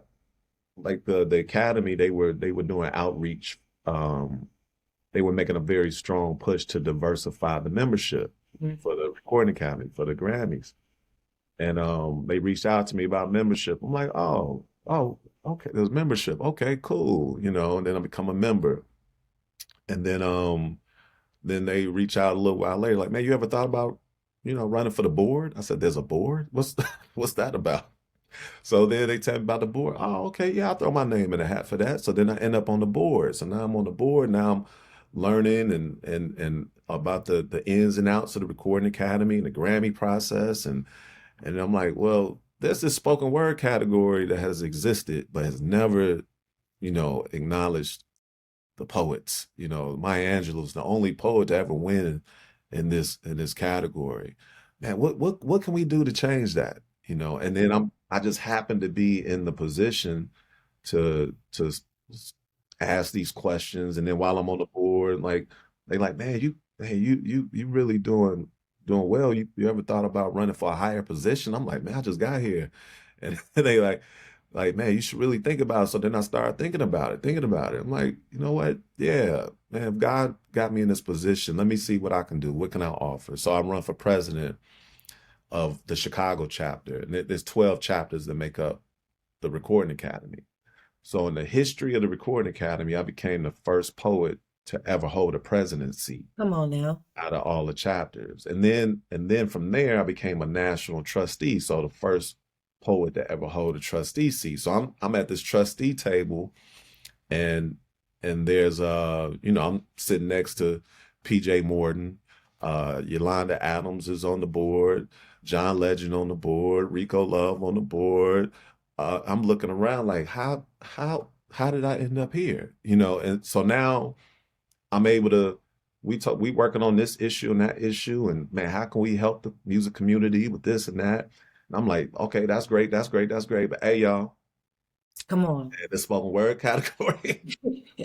like the Academy, they were doing outreach. They were making a very strong push to diversify the membership Mhm. for the Recording Academy, for the Grammys. And they reached out to me about membership. I'm like, oh, okay, there's membership. Okay, cool. You know, and then I become a member. And then they reach out a little while later, like, man, you ever thought about, you know, running for the board? I said, there's a board? What's that about? So then they tell me about the board. Oh, okay, yeah, I'll throw my name in the hat for that. So then I end up on the board. So now I'm on the board. Now I'm learning and about the ins and outs of the Recording Academy and the Grammy process. And I'm like, well, there's this spoken word category that has existed, but has never, you know, acknowledged the poets. You know, Maya Angelou's the only poet to ever win in this category. Man, what can we do to change that? You know, and then I just happen to be in the position to ask these questions, and then while I'm on the board, like they like, man, you really doing well. You ever thought about running for a higher position? I'm like, man, I just got here, and they like, man, you should really think about it. So then I started thinking about it. I'm like, you know what? Yeah, man, if God got me in this position, let me see what I can do. What can I offer? So I run for president of the Chicago chapter, and there's 12 chapters that make up the Recording Academy. So in the history of the Recording Academy, I became the first poet to ever hold a presidency Come on now. out of all the chapters. And then from there, I became a national trustee. So the first poet to ever hold a trustee seat. So I'm at this trustee table, and there's you know, I'm sitting next to PJ Morton, Yolanda Adams is on the board, John Legend on the board, Rico Love on the board. I'm looking around like how did I end up here? You know, and so now I'm able to we working on this issue and that issue, and man, how can we help the music community with this and that? And I'm like, okay, that's great, that's great, that's great. But hey, y'all, Come on. the spoken word category,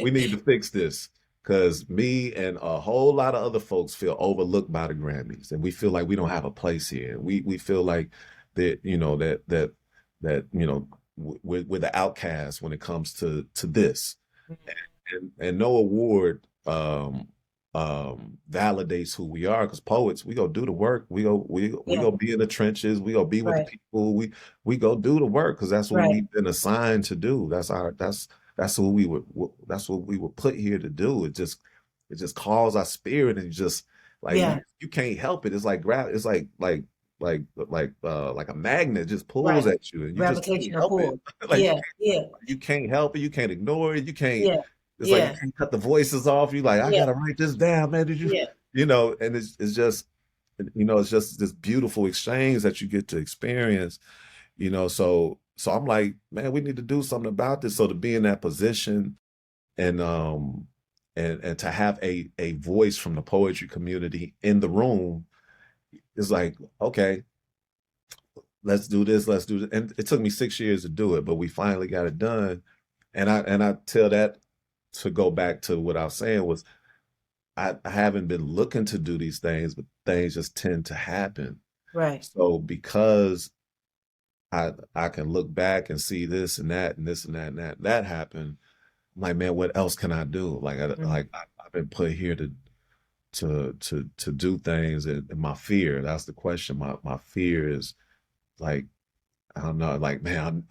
we need to fix this, because me and a whole lot of other folks feel overlooked by the Grammys, and we feel like we don't have a place here. We feel like that, you know, that you know, we're the outcast when it comes to this. And no award validates who we are, because poets, we go do the work, we Yeah. go be in the trenches, we go be with the Right. people, we go do the work, because that's what Right. we've been assigned to do. That's what we were put here to do. It just calls our spirit, and just like Yeah. you can't help it. It's like it's like a magnet just pulls Right. at you, and you just can't Gravitational help it. pull. Like Yeah. Yeah. you can't help it. You can't ignore it. You can't. Yeah. It's like you Yeah. can't cut the voices off. You like, I Yeah. gotta write this down, man. Did you, Yeah. you know? And it's just, you know, it's just this beautiful exchange that you get to experience. You know, so I'm like, man, we need to do something about this. So to be in that position, and and to have a voice from the poetry community in the room is like, okay, let's do this, let's do this. And it took me 6 years to do it, but we finally got it done. And I tell that to go back to what I was saying was, I haven't been looking to do these things, but things just tend to happen. Right. So because I can look back and see this and that and this and that and that happened, I'm like, man, what else can I do? Mhm. I've been put here to do things, and my fear, that's the question. My fear is like, I don't know, like, man,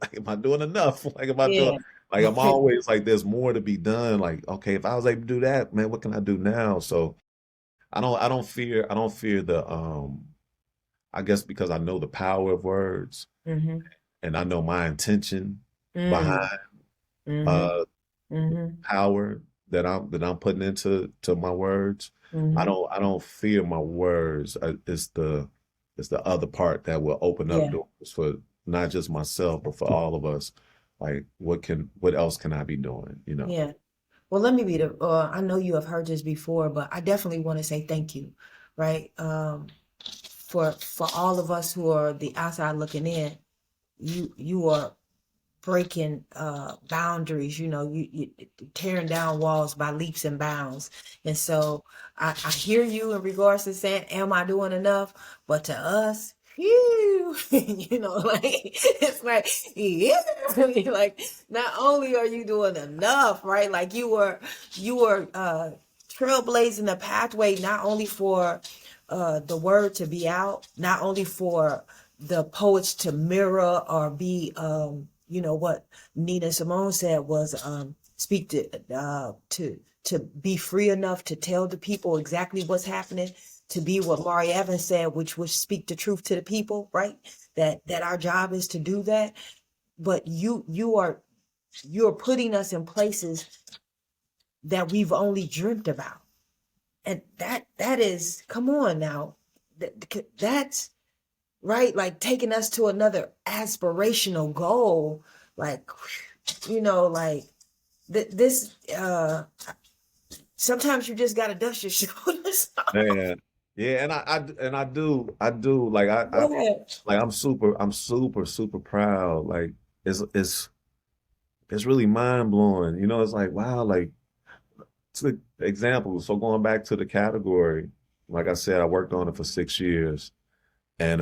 like, am I doing enough? Like, Yeah. Like I'm always like, there's more to be done. Like, okay, if I was able to do that, man, what can I do now? So I don't fear the I guess because I know the power of words Mm-hmm. and I know my intention Mm. behind Mm-hmm. uh Mm-hmm. power that I'm putting into my words. Mm-hmm. I don't fear my words. It's the other part that will open up Yeah. doors for not just myself, but for all of us. Like what else can I be doing? You know? Yeah. Well, let me be I know you have heard this before, but I definitely want to say thank you, right? For all of us who are the outside looking in, you are breaking boundaries, you tearing down walls by leaps and bounds. And so I hear you in regards to saying, am I doing enough? But to us, phew, like it's like, yeah, like not only are you doing enough, right? Like you were trailblazing the pathway not only for the word to be out, not only for the poets to mirror or be what Nina Simone said was speak to be free enough to tell the people exactly what's happening, to be what Mari Evans said, which was speak the truth to the people, right? That our job is to do that. But you're putting us in places that we've only dreamt about. And that is, come on now. That's right, like taking us to another aspirational goal. Like, like this sometimes you just gotta dust your shoulders off. Man, yeah, and I do like I Go ahead. like I'm super proud. Like it's it's really mind blowing. You know, it's like wow, like to example. So going back to the category, like I said, I worked on it for 6 years, and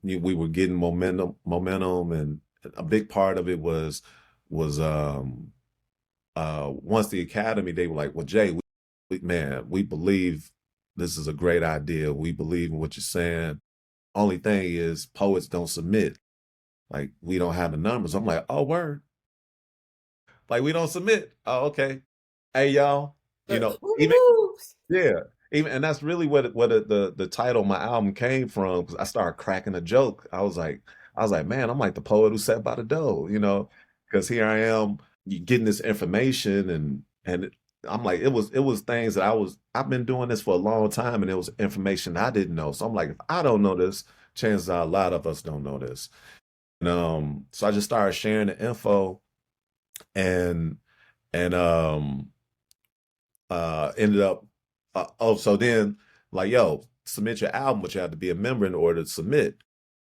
we were getting momentum, and a big part of it was once the academy, they were like, well, Jay, man, we believe this is a great idea. We believe in what you're saying. Only thing is, poets don't submit. Like we don't have the numbers. I'm like, oh, word. Like we don't submit. Oh, okay. Hey, y'all. You know, even Woo! yeah, even and that's really the title of my album came from because I started cracking a joke. I was like, man, I'm like the poet who sat by the door. You know, because here I am getting this information and I'm like it was things that I've been doing this for a long time and it was information I didn't know. So I'm like, if I don't know this, chances are a lot of us don't know this. And so I just started sharing the info and and ended up so then like yo submit your album, but you have to be a member in order to submit.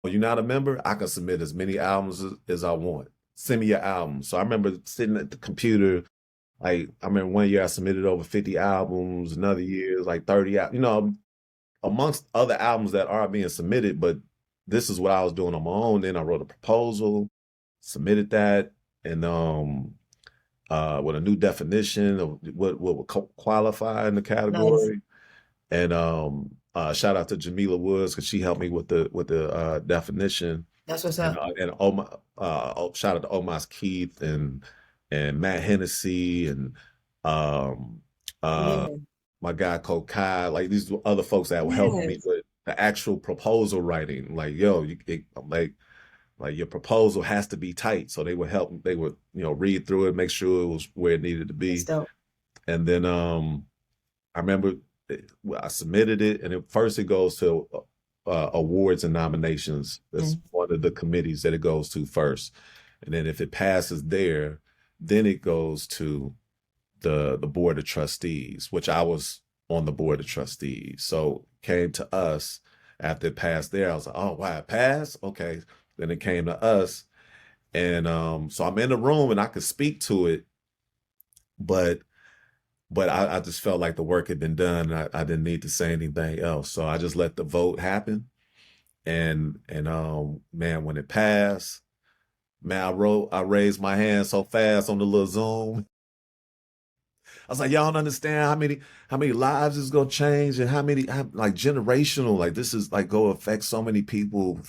When you're not a member, I can submit as many albums as I want. Send me your album. So I remember sitting at the computer. Like I remember one year I submitted over 50 albums, another year like 30 you know, amongst other albums that are being submitted, but this is what I was doing on my own. Then I wrote a proposal, submitted that, and with a new definition of what would qualify in the Nice. category. And shout out to Jamila Woods because she helped me with the definition. That's what's And up. shout out to Omas Keith and Matt Hennessy and um, uh, Yeah. my guy Kokai. Like these other folks that were helping me Yes. with the actual proposal writing. Like yo, like your proposal has to be tight. So they would help. They would read through it, make sure it was where it needed to That's be. dope. And then I remember I submitted it, and at first it goes to awards and nominations. That's Mm. one of the committees that it goes to first, and then if it passes there, then it goes to the board of trustees, which I was on the board of trustees. So came to us after it passed there. I was like, oh wow, it passed. Okay, then it came to us, and so I'm in the room and I could speak to it, but I just felt like the work had been done. And I didn't need to say anything else. So I just let the vote happen. And man, when it passed, man, I raised my hand so fast on the little Zoom. I was like, y'all don't understand how many lives is gonna change and like generational, like this is like go affect so many people.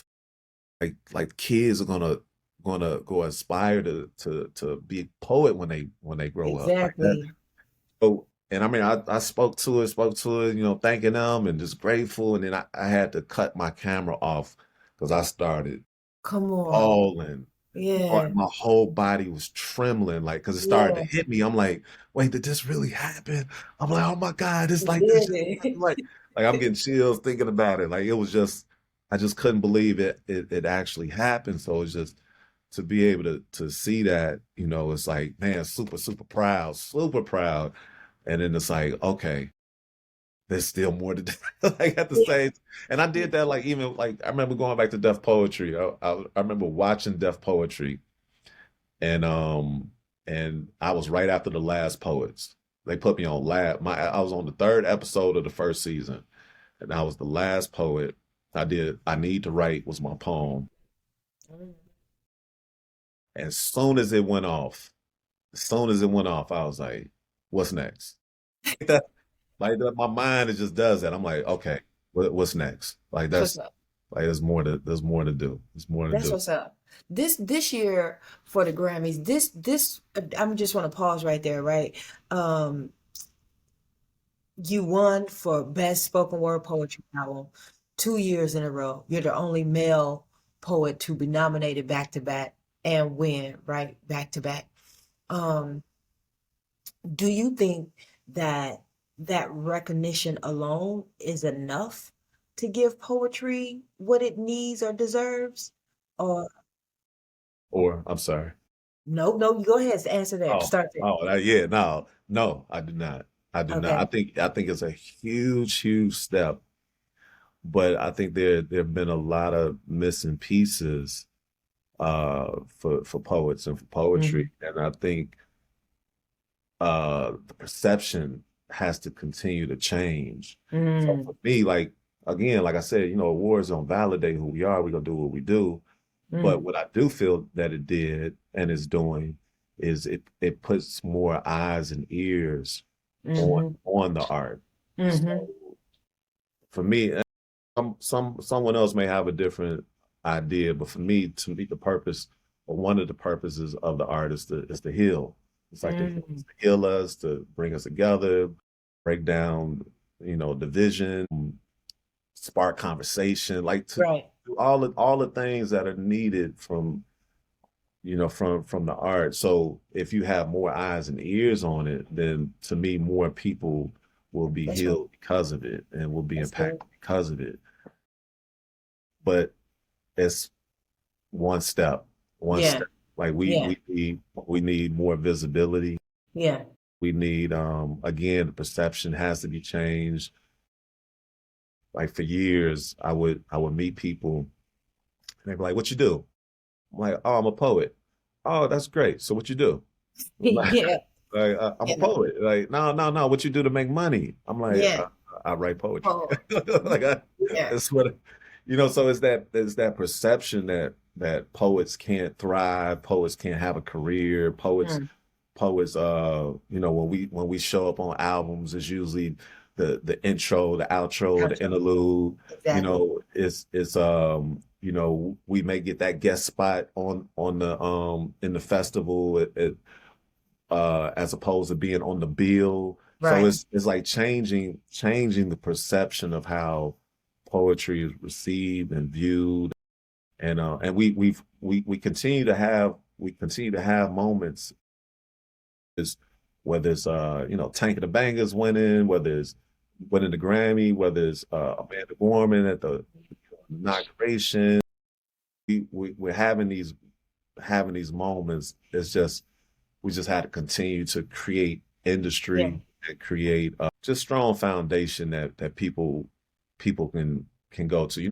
Like kids are gonna gonna go aspire to be a poet when they grow up like that. Exactly. So, and I mean, I spoke to it, thanking them and just grateful. And then I had to cut my camera off because I started Come on. bawling. Yeah. My whole body was trembling, like, because it started to Yeah. hit me. I'm like, wait, did this really happen? I'm like, oh my God, it's It like this. did. Like I'm getting chills thinking about it. Like it was just, I just couldn't believe it actually happened. So it's just to be able to see that, it's like, man, super, super proud, super proud. And then it's like, okay, there's still more to do. Like at the same, and I did that like even like I remember going back to Def Poetry. I remember watching Def Poetry, and I was right after the last poets. They put me on last. I was on the third episode of the first season, and I was the last poet. I Need to Write was my poem. As soon as it went off, I was like, what's next? Like that, my mind it just does that. I'm like, okay, what's next? Like That's what's that's up. like there's more to do. There's more to That's do. what's up. This year for the Grammys, this I'm just want to pause right there, right? Um, you won for Best Spoken Word Poetry Album 2 years in a row. You're the only male poet to be nominated back to back and win, right? Back to back. Um, do you think that that recognition alone is enough to give poetry what it needs or deserves? Or Or I'm sorry. no, no, you go ahead, answer there. Oh, Start there. yeah, no, no, I do not. I do not. Okay. I think it's a huge, huge step, but I think there have been a lot of missing pieces for poets and for Hmm. poetry. And I think the perception has to continue to change. So Mm, for me, like again, like I said, awards don't validate who we are. We're gonna do what we do. But mm, what I do feel that it did and is doing is it puts more eyes and ears hmm, on the art. hmm. So for me, someone else may have a different idea, but for me, to meet the purpose or one of the purposes of the art is to heal. It's like Mm. to heal us, to bring us together, break down, division, spark conversation, like to Right. do all the things that are needed from the art. So if you have more eyes and ears on it, then to me, more people will be That's right. healed because of it and will be That's good. impacted because of it. But it's one step, one Yeah. step. Like Yeah. we need more visibility. Yeah. We need again, the perception has to be changed. Like for years, I would meet people and they'd be like, "What you do?" I'm like, "Oh, I'm a poet." "Oh, that's great. So what you do?" I'm like, Yeah. I'm a Yeah. poet. Like, no, no, no. What you do to make money? I'm like, Yeah. I write poetry. Oh. Like, Yeah. that's what, so it's that perception that poets can't thrive, poets can't have a career, Mm. poets, when we show up on albums, it's usually the intro, the outro, the Gotcha. interlude. Exactly. We may get that guest spot on the in the festival as opposed to being on the bill. So Right. it's like changing the perception of how poetry is received and viewed. And we continue to have moments is whether it's Tank of the Bangers winning, whether it's winning the Grammy, whether it's Amanda Gorman at the inauguration. We're having these moments. It's just we just had to continue to create Yeah. industry and create just strong foundation that people can go to.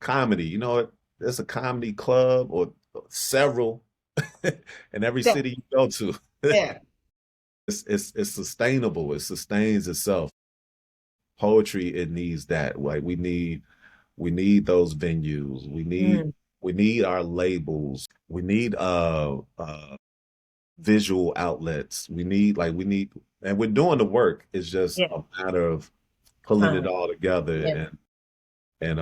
Comedy, there's a comedy club or several in every Yeah. city you go to. Yeah. It's sustainable. It sustains itself. Poetry, it needs that. Like we need those venues. Mm. We need our labels. We need visual outlets. We need and we're doing the work. It's just Yeah. a matter of pulling it Time. all together Yeah. and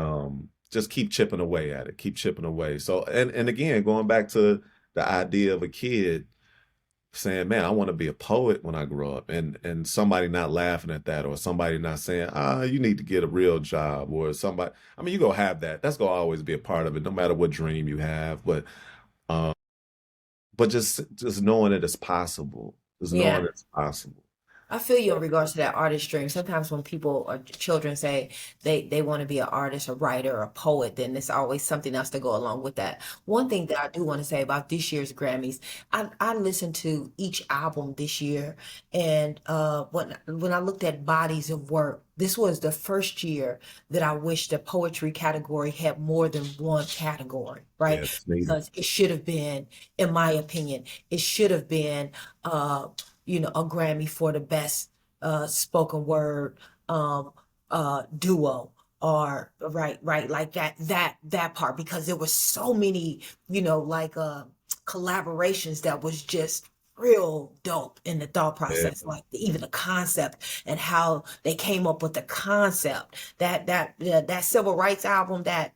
just keep chipping away at it, keep chipping away. So, and again, going back to the idea of a kid saying, "Man, I want to be a poet when I grow up," and somebody not laughing at that, or somebody not saying, "Ah, you need to get a real job," or somebody. I mean, you gonna have that. That's gonna always be a part of it, no matter what dream you have. Um, but just knowing that it's possible, just knowing Yeah. it's possible. I feel you in regards to that artist dream. Sometimes when people or children say they want to be an artist, a writer, a poet, then there's always something else to go along with that. One thing that I do want to say about this year's Grammys, I listened to each album this year, and when I looked at bodies of work, this was the first year that I wish the poetry category had more than one category, Yeah, right? it's needed. Because it should have been, in my opinion, it should have been a Grammy for the best spoken word um duo, or right like that part, because there was so many, like collaborations that was just real dope in the thought Yeah, process, like even the concept and how they came up with the concept. That civil rights album, that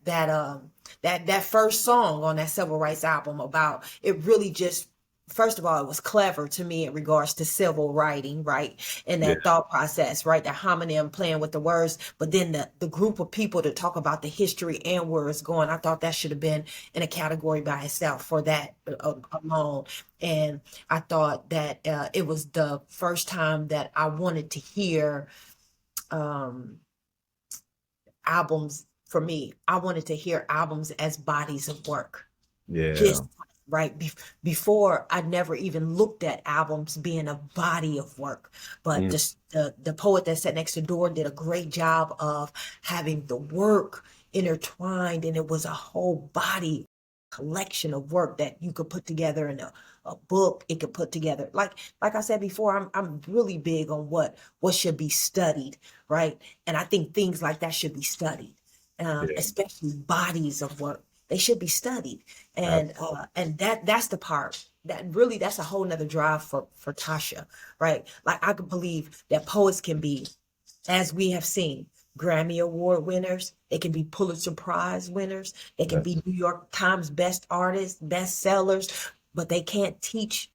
first song on that civil rights album, about it really just, first of all, it was clever to me in regards to civil writing, right? And yeah, that thought process, right? The homonym playing with the words, but then the group of people to talk about the history and where it's going. I thought that should have been in a category by itself for that alone. And I thought that it was the first time that I wanted to hear um, albums. For me, I wanted to hear albums as bodies of work. yeah, Just right before, I never even looked at albums being a body of work, but mm, just the poet that sat next to the door did a great job of having the work intertwined, and it was a whole body collection of work that you could put together in a book. It could put together, like I said before, I'm really big on what should be studied, right? And I think things like that should be studied, yeah, especially bodies of work. They should be studied. and absolutely. uh and that's the part that really, that's a whole nother drive for Tasha, right? Like, I could believe that poets can be, as we have seen, Grammy Award winners. They can be Pulitzer Prize winners. They can be Yes, New York Times best artists, best sellers, but they can't teach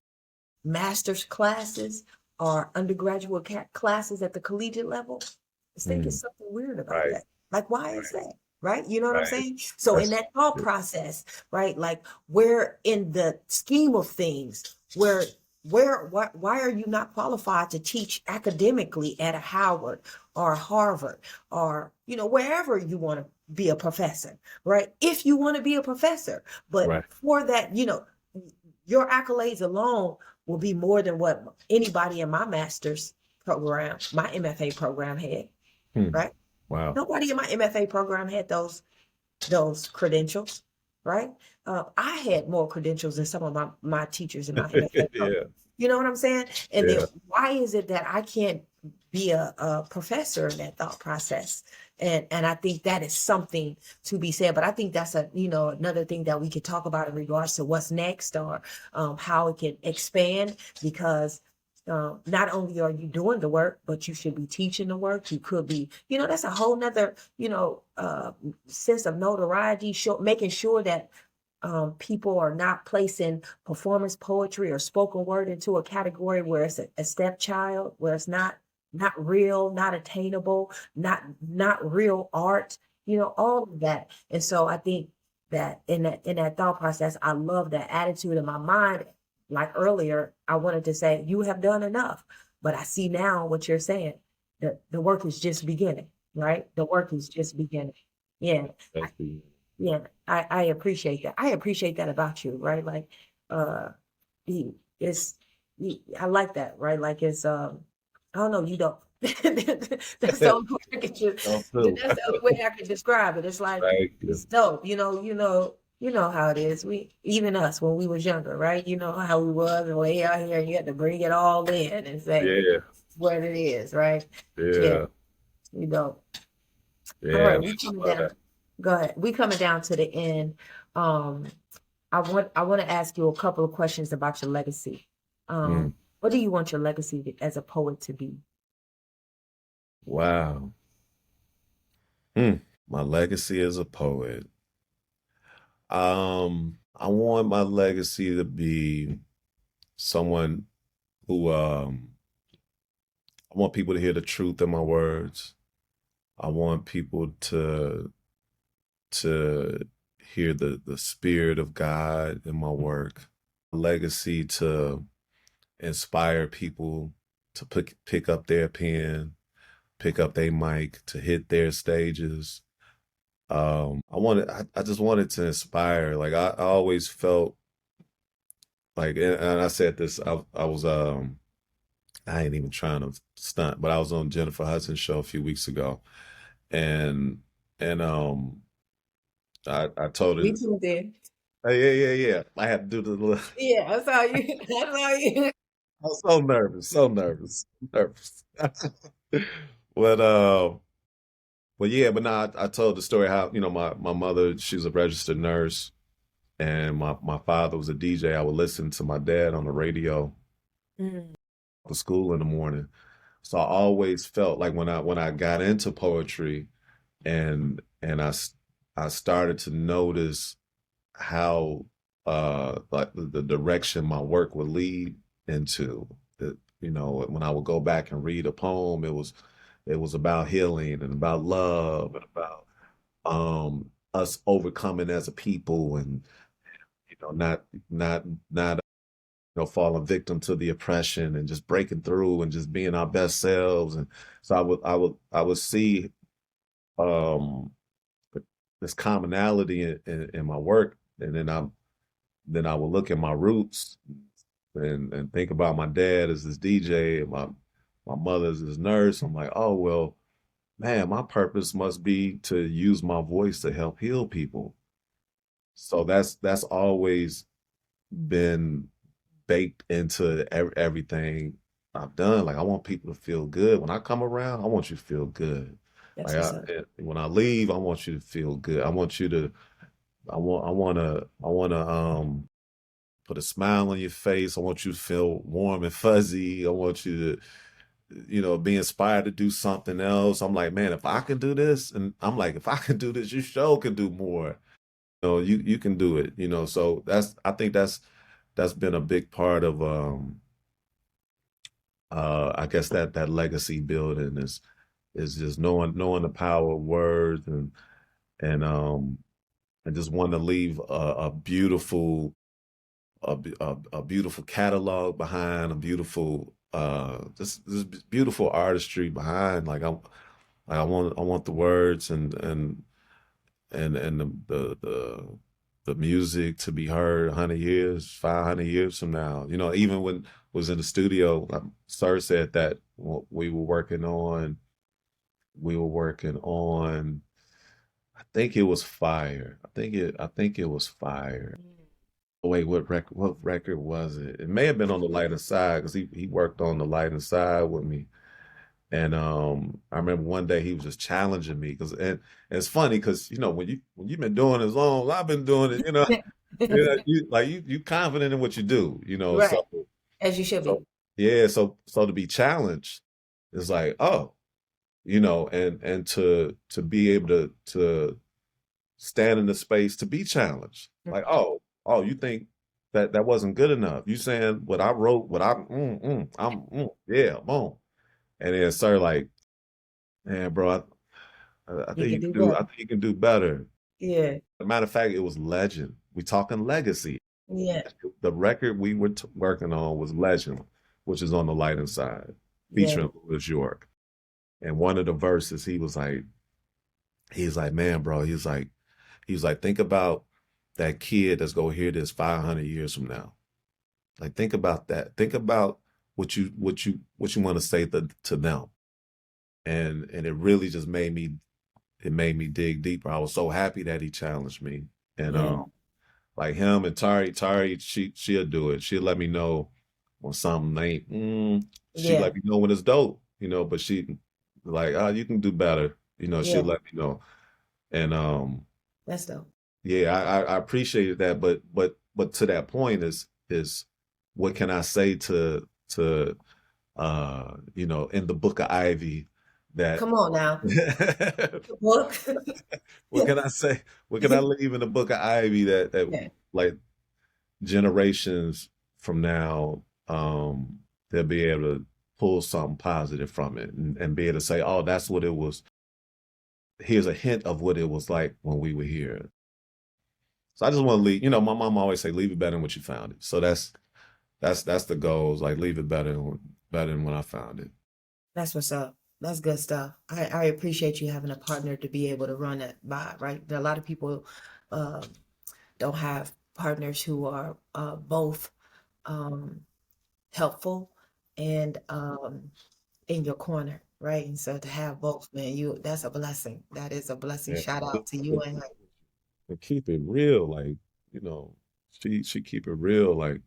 master's classes or undergraduate classes at the collegiate level. I was thinking mm, something weird about right, that. Like, why is that? Right? You know what I'm right. saying? So in That's that thought process, right? Like, where in the scheme of things, why are you not qualified to teach academically at a Howard or a Harvard, or wherever you want to be a professor, right? If you want to be a professor, but right. for that, your accolades alone will be more than what anybody in my master's program, my MFA program had, Hmm. right? Wow. Nobody in my MFA program had those credentials, right? I had more credentials than some of my teachers in my MFA program. Yeah, You know what I'm saying? And then yeah, why is it that I can't be a professor in that thought process? And I think that is something to be said. But I think that's another thing that we could talk about in regards to what's next, or how it can expand, because not only are you doing the work, but you should be teaching the work. You could be, that's a whole nother, sense of notoriety, making sure that people are not placing performance poetry or spoken word into a category where it's a stepchild, where it's not real, not attainable, not real art, all of that. And so I think that in that thought process, I love that attitude in my mind. Like earlier, I wanted to say, you have done enough. But I see now what you're saying. The work is just beginning, right? The work is just beginning. Yeah. that's the Yeah, I appreciate that. I appreciate that about you, right? Like, uh, it's, I like that, right? Like, it's, I don't know, you don't. That's the only way I can oh, that's the only way I can describe it. It's like, Thank it's you. dope, you know how it is. Even us when we was younger, right? You know how we was way out here, and you had to bring it all in and say Yeah, what it is, right? Yeah, yeah, you know. All yeah. right, we coming Love down. that. Go ahead. We coming down to the end. Um, I want to ask you a couple of questions about your legacy. Mm, What do you want your legacy as a poet to be? wow. Mm. My legacy as a poet. I want my legacy to be someone who I want people to hear the truth in my words. I want people to hear the spirit of God in my work. Legacy to inspire people to pick up their pen, pick up their mic, to hit their stages. I just wanted to inspire. Like I always felt like, and I said this, I was I ain't even trying to stunt, but I was on Jennifer Hudson's show a few weeks ago, and and I told Me her, too, then. hey, yeah. I had to do the little, Yeah, I saw you. I saw you. I was so nervous. But yeah, but now I told the story how, my mother, she was a registered nurse, and my father was a DJ. I would listen to my dad on the radio Mm. for school in the morning. So I always felt like when I got into poetry, and I started to notice how like the direction my work would lead into. That, when I would go back and read a poem, it was about healing and about love and about us overcoming as a people, and not falling victim to the oppression, and just breaking through and just being our best selves. And so I would see um this commonality in my work, and then I would look at my roots, and think about my dad as this DJ, and my mother as this nurse. I'm like, oh well, man, my purpose must be to use my voice to help heal people. So that's always been baked into everything I've done. Like I want people to feel good when I come around. I want you to feel good. That's Like what's up. when I leave, I want you to feel good. I want you to. I want to put a smile on your face. I want you to feel warm and fuzzy. I want you to, be inspired to do something else. I'm like, man, if I can do this, and I'm like, if I can do this, you sure can do more. You can do it. So I think that's been a big part of I guess that legacy building is just knowing the power of words, and just want to leave a beautiful catalog behind, a beautiful this beautiful artistry behind. I want the words and the music to be heard 100 years, 500 years from now. Even when I was in the studio, Sir said that we were working on I think it was Fire. I think it was Fire. Mm. Oh, wait, what record was it? It may have been on the lighter side, because he worked on the lighter side with me. And I remember one day he was just challenging me, and it's funny because when you've been doing it as long as I've been doing it, you confident in what you do, Right, as you should be. so yeah, so to be challenged is like, oh, and to be able to stand in the space to be challenged. Like, Mhm. oh, you think that wasn't good enough? You saying what I wrote, what yeah, boom. And then Sir like, man, bro, I You think you can can do do, I better. think you can do better. Yeah, As a matter of fact, it was Legend. We talking legacy. yeah, The record we were working on was Legend, which is on the lighter side, yeah, featuring Louis York. And one of the verses, he's like, man, bro, he's like, think about that kid that's gonna hear this 500 years from now. Like, think about that. Think about what you want to say to them. And it really just made me dig deeper. I was so happy that he challenged me. And yeah, like him and Tari, she'll do it. She'll let me know when something ain't. She yeah, let me know when it's dope, but she like, oh, you can do better. She'll yeah. let me know. And That's dope. yeah, I appreciated that, but to that point is what can I say to in the Book of Ivy that Come on now. The book. what can I say? What can I leave in the book of Ivy that Yeah. like generations from now, they'll be able to pull something positive from it and be able to say, oh, that's what it was. Here's a hint of what it was like when we were here. So I just want to leave, my mom always say, leave it better than what you found it. So that's the goals, like leave it better than when I found it. That's what's up. That's good stuff. I appreciate you having a partner to be able to run that by, right? A lot of people uh, don't have partners who are both helpful and in your corner, right? And so to have both, man, that's a blessing. That is a blessing. Yeah. Shout out to you and her. And keep it real, like, you know, she keep it real, like,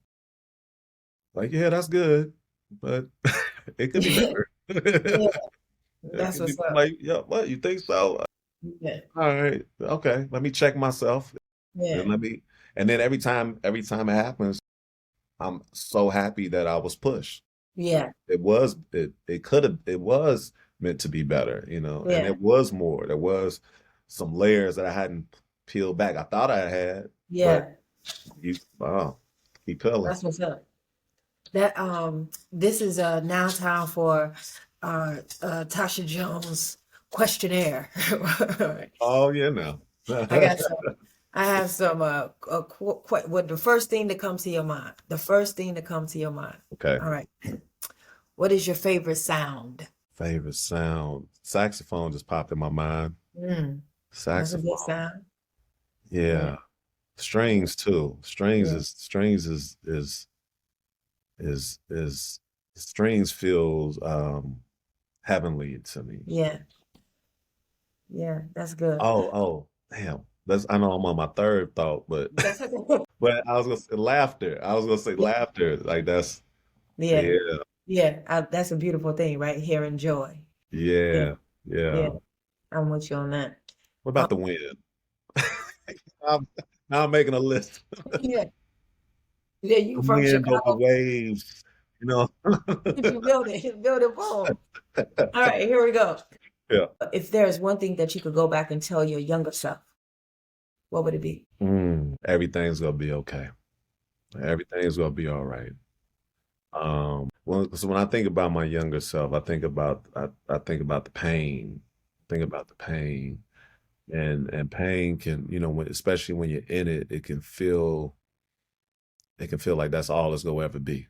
yeah, that's good, but it could be better. Yeah, It that's could be what's up. like, yeah, what you think so? Yeah, All right, okay, let me check myself. And yeah, and then every time it happens, I'm so happy that I was pushed. yeah, It was meant to be better, and yeah, it was more. There was some layers that I hadn't peeled back. I thought I had, but yeah. wow, keep peeling. That's what's up. That this is now time for Tasha Jones questionnaire. Oh yeah, now. I got some. I have some. What the first thing that comes to your mind? The first thing that comes to your mind. Okay. All right. What is your favorite sound? Favorite sound. Saxophone just popped in my mind. Mm, that's a good Saxophone. sound. Yeah, Yeah. Strings too. yeah, Is strings feels heavenly to me. yeah, yeah. That's good. Oh, damn. I know I'm on my third thought, but That's okay. but I was gonna say laughter. I was gonna say Yeah, laughter. Like that's yeah, yeah, yeah. That's a beautiful thing, right? Hearing joy. Yeah, yeah, yeah. yeah. I'm with you on that. What Um, about the wind? I'm, now I'm making a list. yeah, yeah. You The from wind over Chicago? waves, you know. You build it, build it boom. All right, here we go. Yeah. If there's one thing that you could go back and tell your younger self, what would it be? Everything's gonna be okay. Everything's gonna be all right. So when I think about my younger self, I think about the pain. Think about the pain, and pain can, especially when you're in it, it can feel like that's all it's gonna ever be.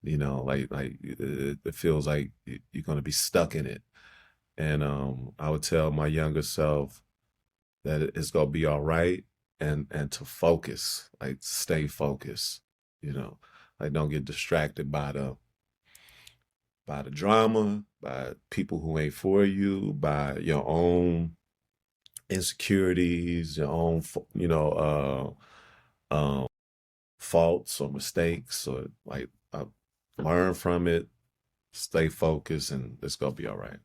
Like it feels like you're gonna be stuck in it. And I would tell my younger self that it's gonna be all right, and to focus, like stay focused, you know, like don't get distracted by the drama, by people who ain't for you, by your own insecurities, your own, faults or mistakes, or like learn from it, stay focused, and it's gonna be all right.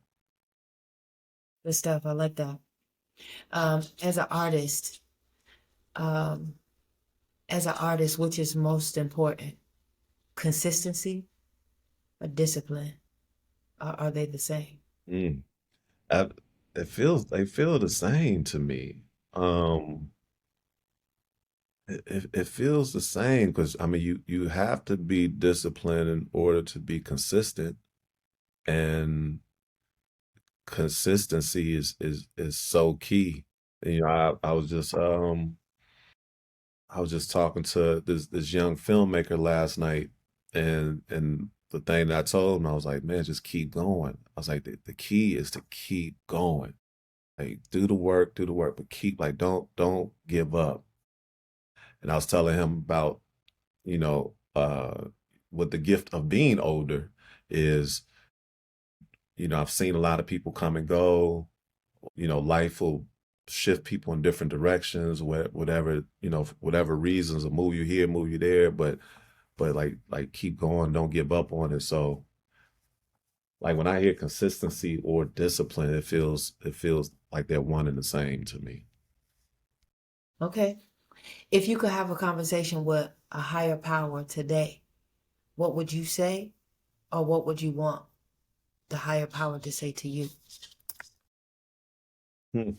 Good stuff. I like that. As an artist, um, which is most important? Consistency or discipline? Are they the same? Mm. I, they feel the same to me. Um, it feels the same because I mean you have to be disciplined in order to be consistent, and consistency is so key. I was just talking to this young filmmaker last night, and the thing that I told him, I was like, man, just keep going. I was like, the key is to keep going. Like do the work, but keep like don't give up. And I was telling him about, you know, what the gift of being older is. I've seen a lot of people come and go. Life will shift people in different directions, whatever, for whatever reasons, or move you here, move you there, but like keep going, don't give up on it. So like when I hear consistency or discipline, it feels like they're one and the same to me. Okay. If you could have a conversation with a higher power today, what would you say or what would you want? the higher power to say to you? Hmm.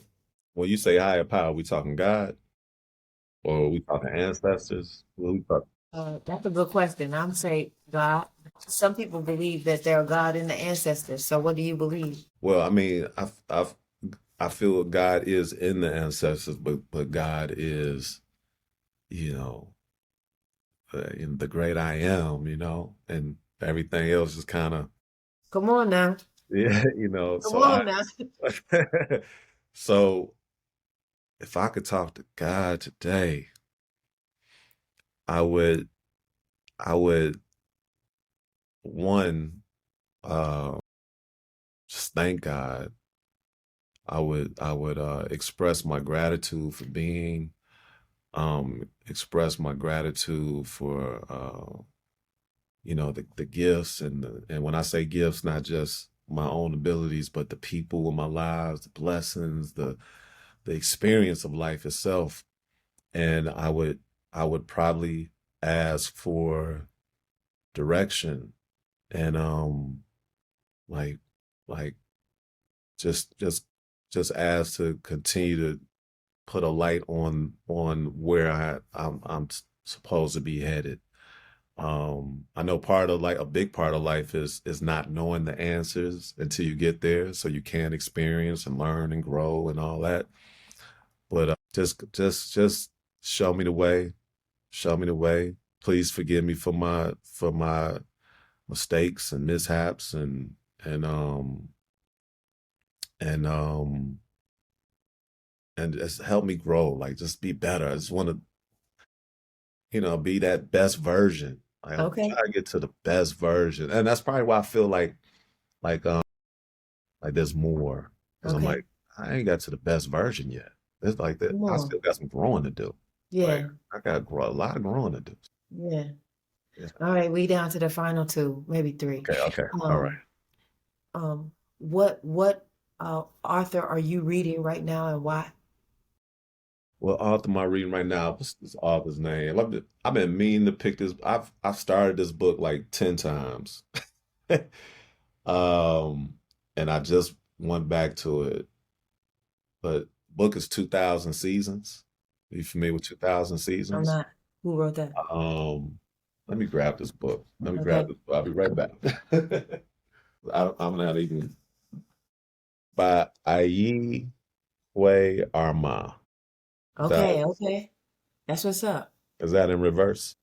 When you say higher power, we talking God or we talking ancestors? What we talking? That's a good question. I'm saying God. Some people believe that they're God in the ancestors. So what do you believe? Well, I mean, I feel God is in the ancestors, but God is, you know, in the great I am, and everything else is kind of Come on now. yeah, Come So on now. so if I could talk to God today, I would I would one just thank God. I would express my gratitude for being, express my gratitude for the gifts and when I say gifts, not just my own abilities, but the people in my lives, the blessings, the experience of life itself. And I would probably ask for direction and like like just ask to continue to put a light on where I'm supposed to be headed. I know part of like a big part of life is not knowing the answers until you get there, so you can experience and learn and grow and all that. But just show me the way, show me the way. Please forgive me for my mistakes and mishaps and um and um and just help me grow. Like just be better. I just want to be that best version. I'm Okay. trying to get to the best version, and that's probably why I feel like like there's more because I'm Okay. like I ain't got to the best version yet. It's like that. Come I on. still got some growing to do. Like Yeah. I got a lot of growing to do. Yeah. Yeah. All right. We down to the final two, maybe three. Okay. Okay. All right. Um, what author are you reading right now and why? What author am I reading right now? What's this author's name? I've been meaning to pick this. I've started this book like 10 times. Um, and I just went back to it. But book is 2000 Seasons. Are you familiar with 2000 I'm Seasons? not. Who wrote that? Um, Let me grab this book. Let me grab Okay. this book. I'll be right back. I'm not even by Ayi Arma. Okay. Okay. That's what's up. Is that in reverse?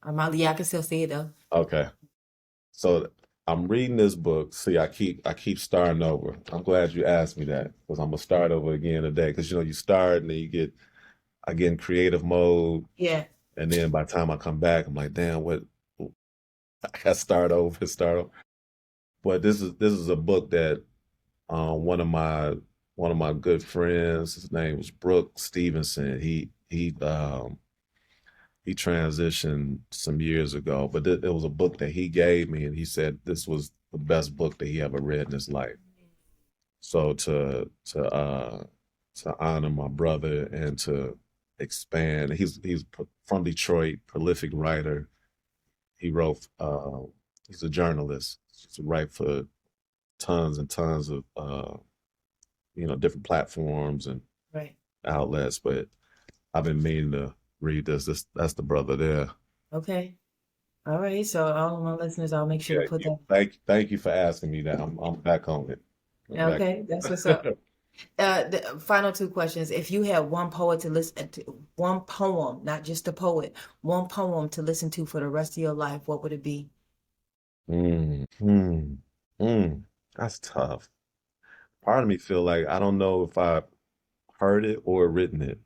Yeah, I can still see it though. Okay. So I'm reading this book. See, I keep starting over. I'm glad you asked me that because I'm gonna start over again today. Because you start and then I get in creative mode, Yeah. and then by the time I come back, I'm like, damn, what I gotta start over. But this is a book that one of my good friends, his name was Brooke Stevenson. He transitioned some years ago, but it was a book that he gave me, and he said this was the best book that he ever read in his life. So to honor my brother and to expand, he's from Detroit, prolific writer. He wrote. He's a journalist. He's write for tons and tons of different platforms and Right. outlets. But I've been meaning to read this. That's the brother there. Okay. All right. So all of my listeners, I'll make sure to Yeah, put you, that. thank you for asking me that. I'm back on it. I'm back. Okay. That's what's up. The final two questions. If you had one poet to listen to, one poem, not just a poet, one poem to listen to for the rest of your life, what would it be? Mm, mm, that's tough. Part of me feel like I don't know if I heard it or written it.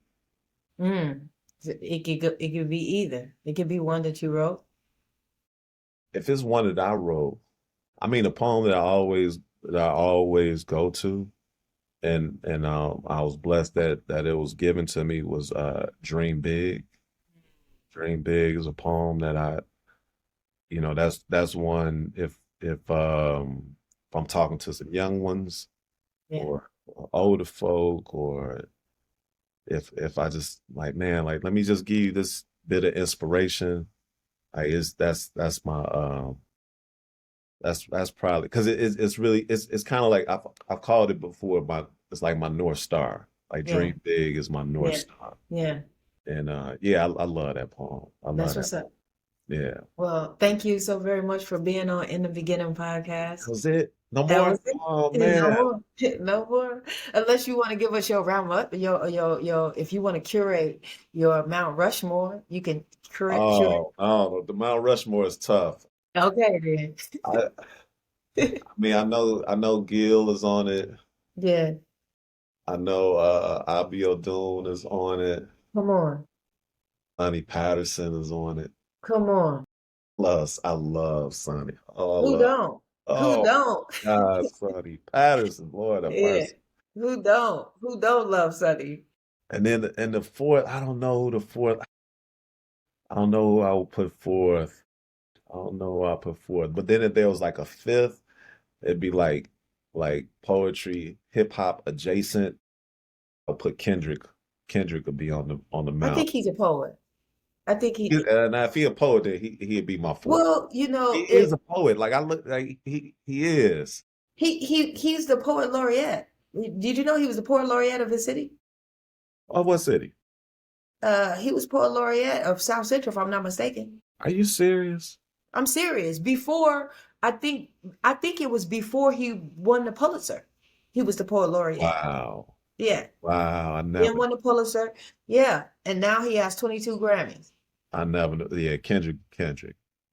Mm. It could be either. It could be one that you wrote. If it's one that I wrote, I mean, a poem that I always go to, and I was blessed that it was given to me was "Dream Big." "Dream Big" is a poem that that's one if I'm talking to some young ones Yeah. or older folk, or if I just like, man, like let me just give you this bit of inspiration. Like that's my That's probably because it's really it's kind of like I've called it before. It's like my North Star. Like Yeah, Dream Big is my North yeah, Star. yeah. And yeah, I love that poem. I love That's that. what's up. Yeah. Well, thank you so very much for being on In the Beginning That podcast. was it. No That more? was it. Oh No man. more. No more. Unless you want to give us your round up, your if you want to curate your Mount Rushmore, you can curate. Oh, oh, the Mount Rushmore is tough. Okay I, then. I mean, I know Gil is on it. Yeah. I know Abio Dune is on it. Come on. Sonny Patterson is on it. Come on. Plus, I love Sonny. Oh, I Who love. don't? Who Oh don't? God, Sonny Patterson, Lord have Yeah. mercy. Who don't? Who don't love Sunny? And then the fourth, I don't know who the fourth. I don't know who I would put forth. I don't know who I put forth. But then if there was like a fifth, it'd be like poetry, hip hop adjacent. I'll put Kendrick. Kendrick would be on the I mount. think he's a poet. I think Now if he a poet, then he'd be my fourth. well, He is it a poet. Like I look like he is. he's the poet laureate. Did you know he was the poet laureate of his city? Oh, what city? He was poet laureate of South Central, if I'm not mistaken. Are you serious? I'm serious. Before, I think I think it was before he won the Pulitzer. He was the poet laureate. Wow. Yeah. Wow. Then won the Pulitzer. Yeah. And now he has 22 Grammys. I never knew. Yeah, Kendrick.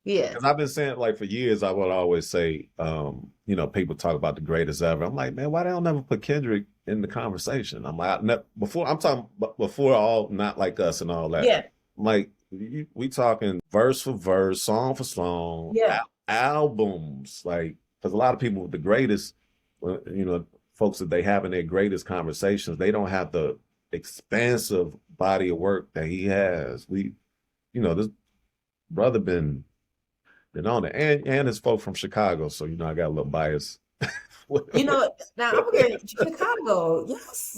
Yeah. Because I've been saying like for years, I would always say, people talk about the greatest ever. I'm like, man, why they don't never put Kendrick in the conversation? I'm like, I'm talking before all not like us and all that. Yeah. I'm like, we talking verse for verse, song for song, Yeah. albums. Like, because a lot of people, the greatest, folks that they have in their greatest conversations, they don't have the expansive body of work that he has. This brother been on it, and it's folk from Chicago, so I got a little bias. Now I'm going to Chicago. Yes,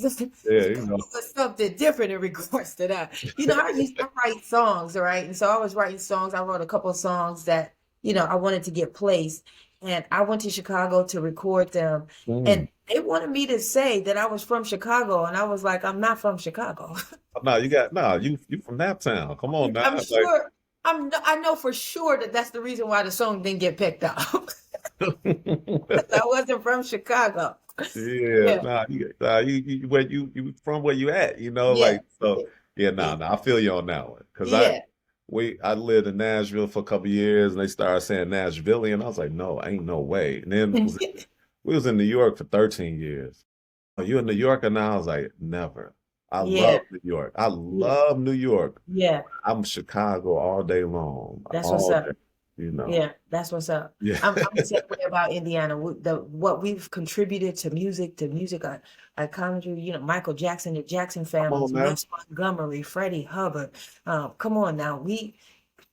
Yeah, Chicago is something different in regards to that. I used to write songs, right? And so I was writing songs. I wrote a couple of songs that, I wanted to get placed. And I went to Chicago to record them. Mm. And they wanted me to say that I was from Chicago. And I was like, I'm not from Chicago. No, you from that town. Come on now. I'm sure, I know for sure that that's the reason why the song didn't get picked up. I wasn't from Chicago. Yeah, Yeah. you where you from where you at, Yeah. like so. Yeah, I feel you on that one because Yeah. I lived in Nashville for a couple of years and they started saying Nashvillian. And I was like, no, ain't no way. And then we was in New York for 13 years. Are you a New Yorker now? I was like, never. I Yeah. love New York. I Yeah. love New York. Yeah. I'm Chicago all day long, That's what's all up. day. Yeah, that's what's up. Yeah. I'm the same way about Indiana. What we've contributed to music, iconic, Michael Jackson, the Jackson Come on families, now. Wes Montgomery, Freddie Hubbard. Come on now, we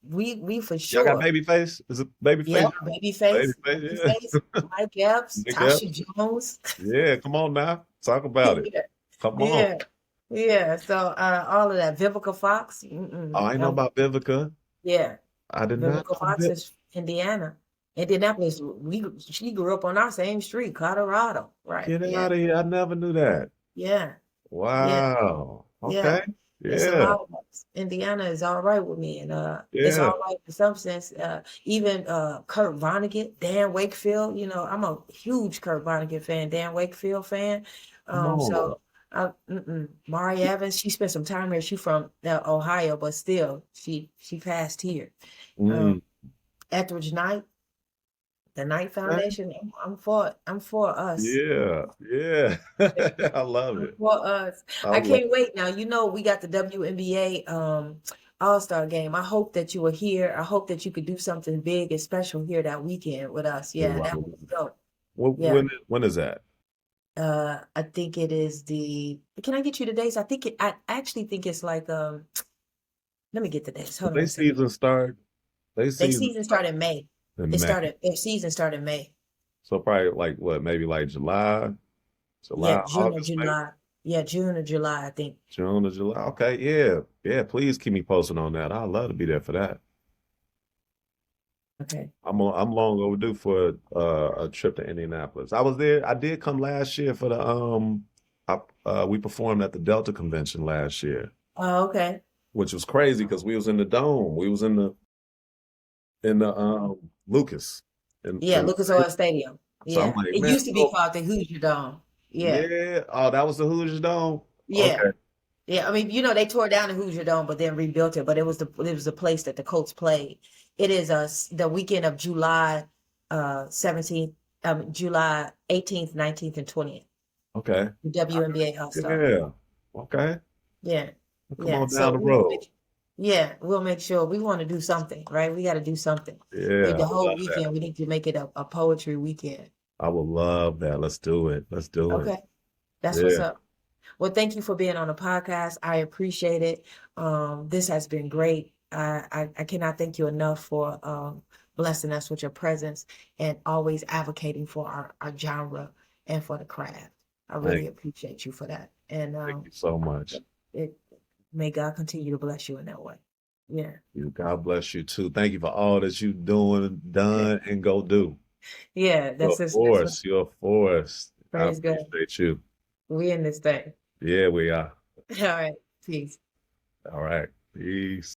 for Y'all got sure. Babyface? Is it Babyface? Yep, Babyface, Babyface, yeah. Mike Epps, Nick Epps. Tasha Jones. Yeah, come on now. Talk about it. Yeah, Come on. yeah, yeah. So all of that, Vivica Fox. Oh, I know about Vivica. Yeah. I did not Vivica know Fox Vic. is Indiana. Indianapolis, she grew up on our same street, Colorado. Right. Get Yeah. out of here. I never knew that. Yeah. Yeah. Wow. Yeah. Okay. It's a Yeah. lot of us. Indiana is all right with me. And it's Yeah. all right in some sense. Even Kurt Vonnegut, Dan Wakefield, I'm a huge Kurt Vonnegut fan, Dan Wakefield fan. Come on. So Mari Evans, she spent some time here. She from Ohio, but still she passed here. Mm. Etheridge Knight, the Knight Okay. Foundation. I'm for us. Yeah. Yeah. I love I'm it. for us. I I love can't wait now. We got the WNBA All-Star game. I hope that you are here. I hope that you could do something big and special here that weekend with us. Yeah, that would be dope. Yeah. When is that? I think it is can I get you the dates? I actually think it's like let me get the dates. Hold on They a second. season start. They Their season season started in May. in Their May. season started in May. So probably like what, maybe like July, Yeah, June or August, maybe July. Yeah, June or July, I think. June or July. Okay, yeah, yeah. Please keep me posted on that. I'd love to be there for that. Okay. I'm long overdue for a trip to Indianapolis. I was there. I did come last year for the we performed at the Delta Convention last year, Oh, okay. which was crazy because we was in the dome. We was in the Lucas. Yeah, Lucas Oil Stadium. So I'm Yeah. like, It man, used to be called the Hoosier Dome. Yeah. yeah. Oh, that was the Hoosiers Dome. Yeah. Okay. Yeah. I mean, they tore down the Hoosier Dome, but then rebuilt it. But it was the place that the Colts played. It is the weekend of July 17th, July 18th, 19th, and 20th. Okay. The WNBA All-Star. Yeah. Okay. Yeah. Well, come Yeah. on So down the road. we'll make sure we want to do something, right? We got to do something. Yeah, The I would whole love that. weekend, we need to make it a poetry weekend. I would love that. Let's do it. Let's do it. Okay. That's what's Yeah. up. Well, thank you for being on the podcast. I appreciate it. This has been great. I cannot thank you enough for blessing us with your presence and always advocating for our genre and for the craft. I Thank really appreciate you for that. And you so much. it may God continue to bless you in that way. Yeah. God bless you too. Thank you for all that you done, and go do. Yeah, You're a force. You're a force. I praise God. appreciate you. We in this thing. Yeah, we are. All right. Peace. All right. Peace.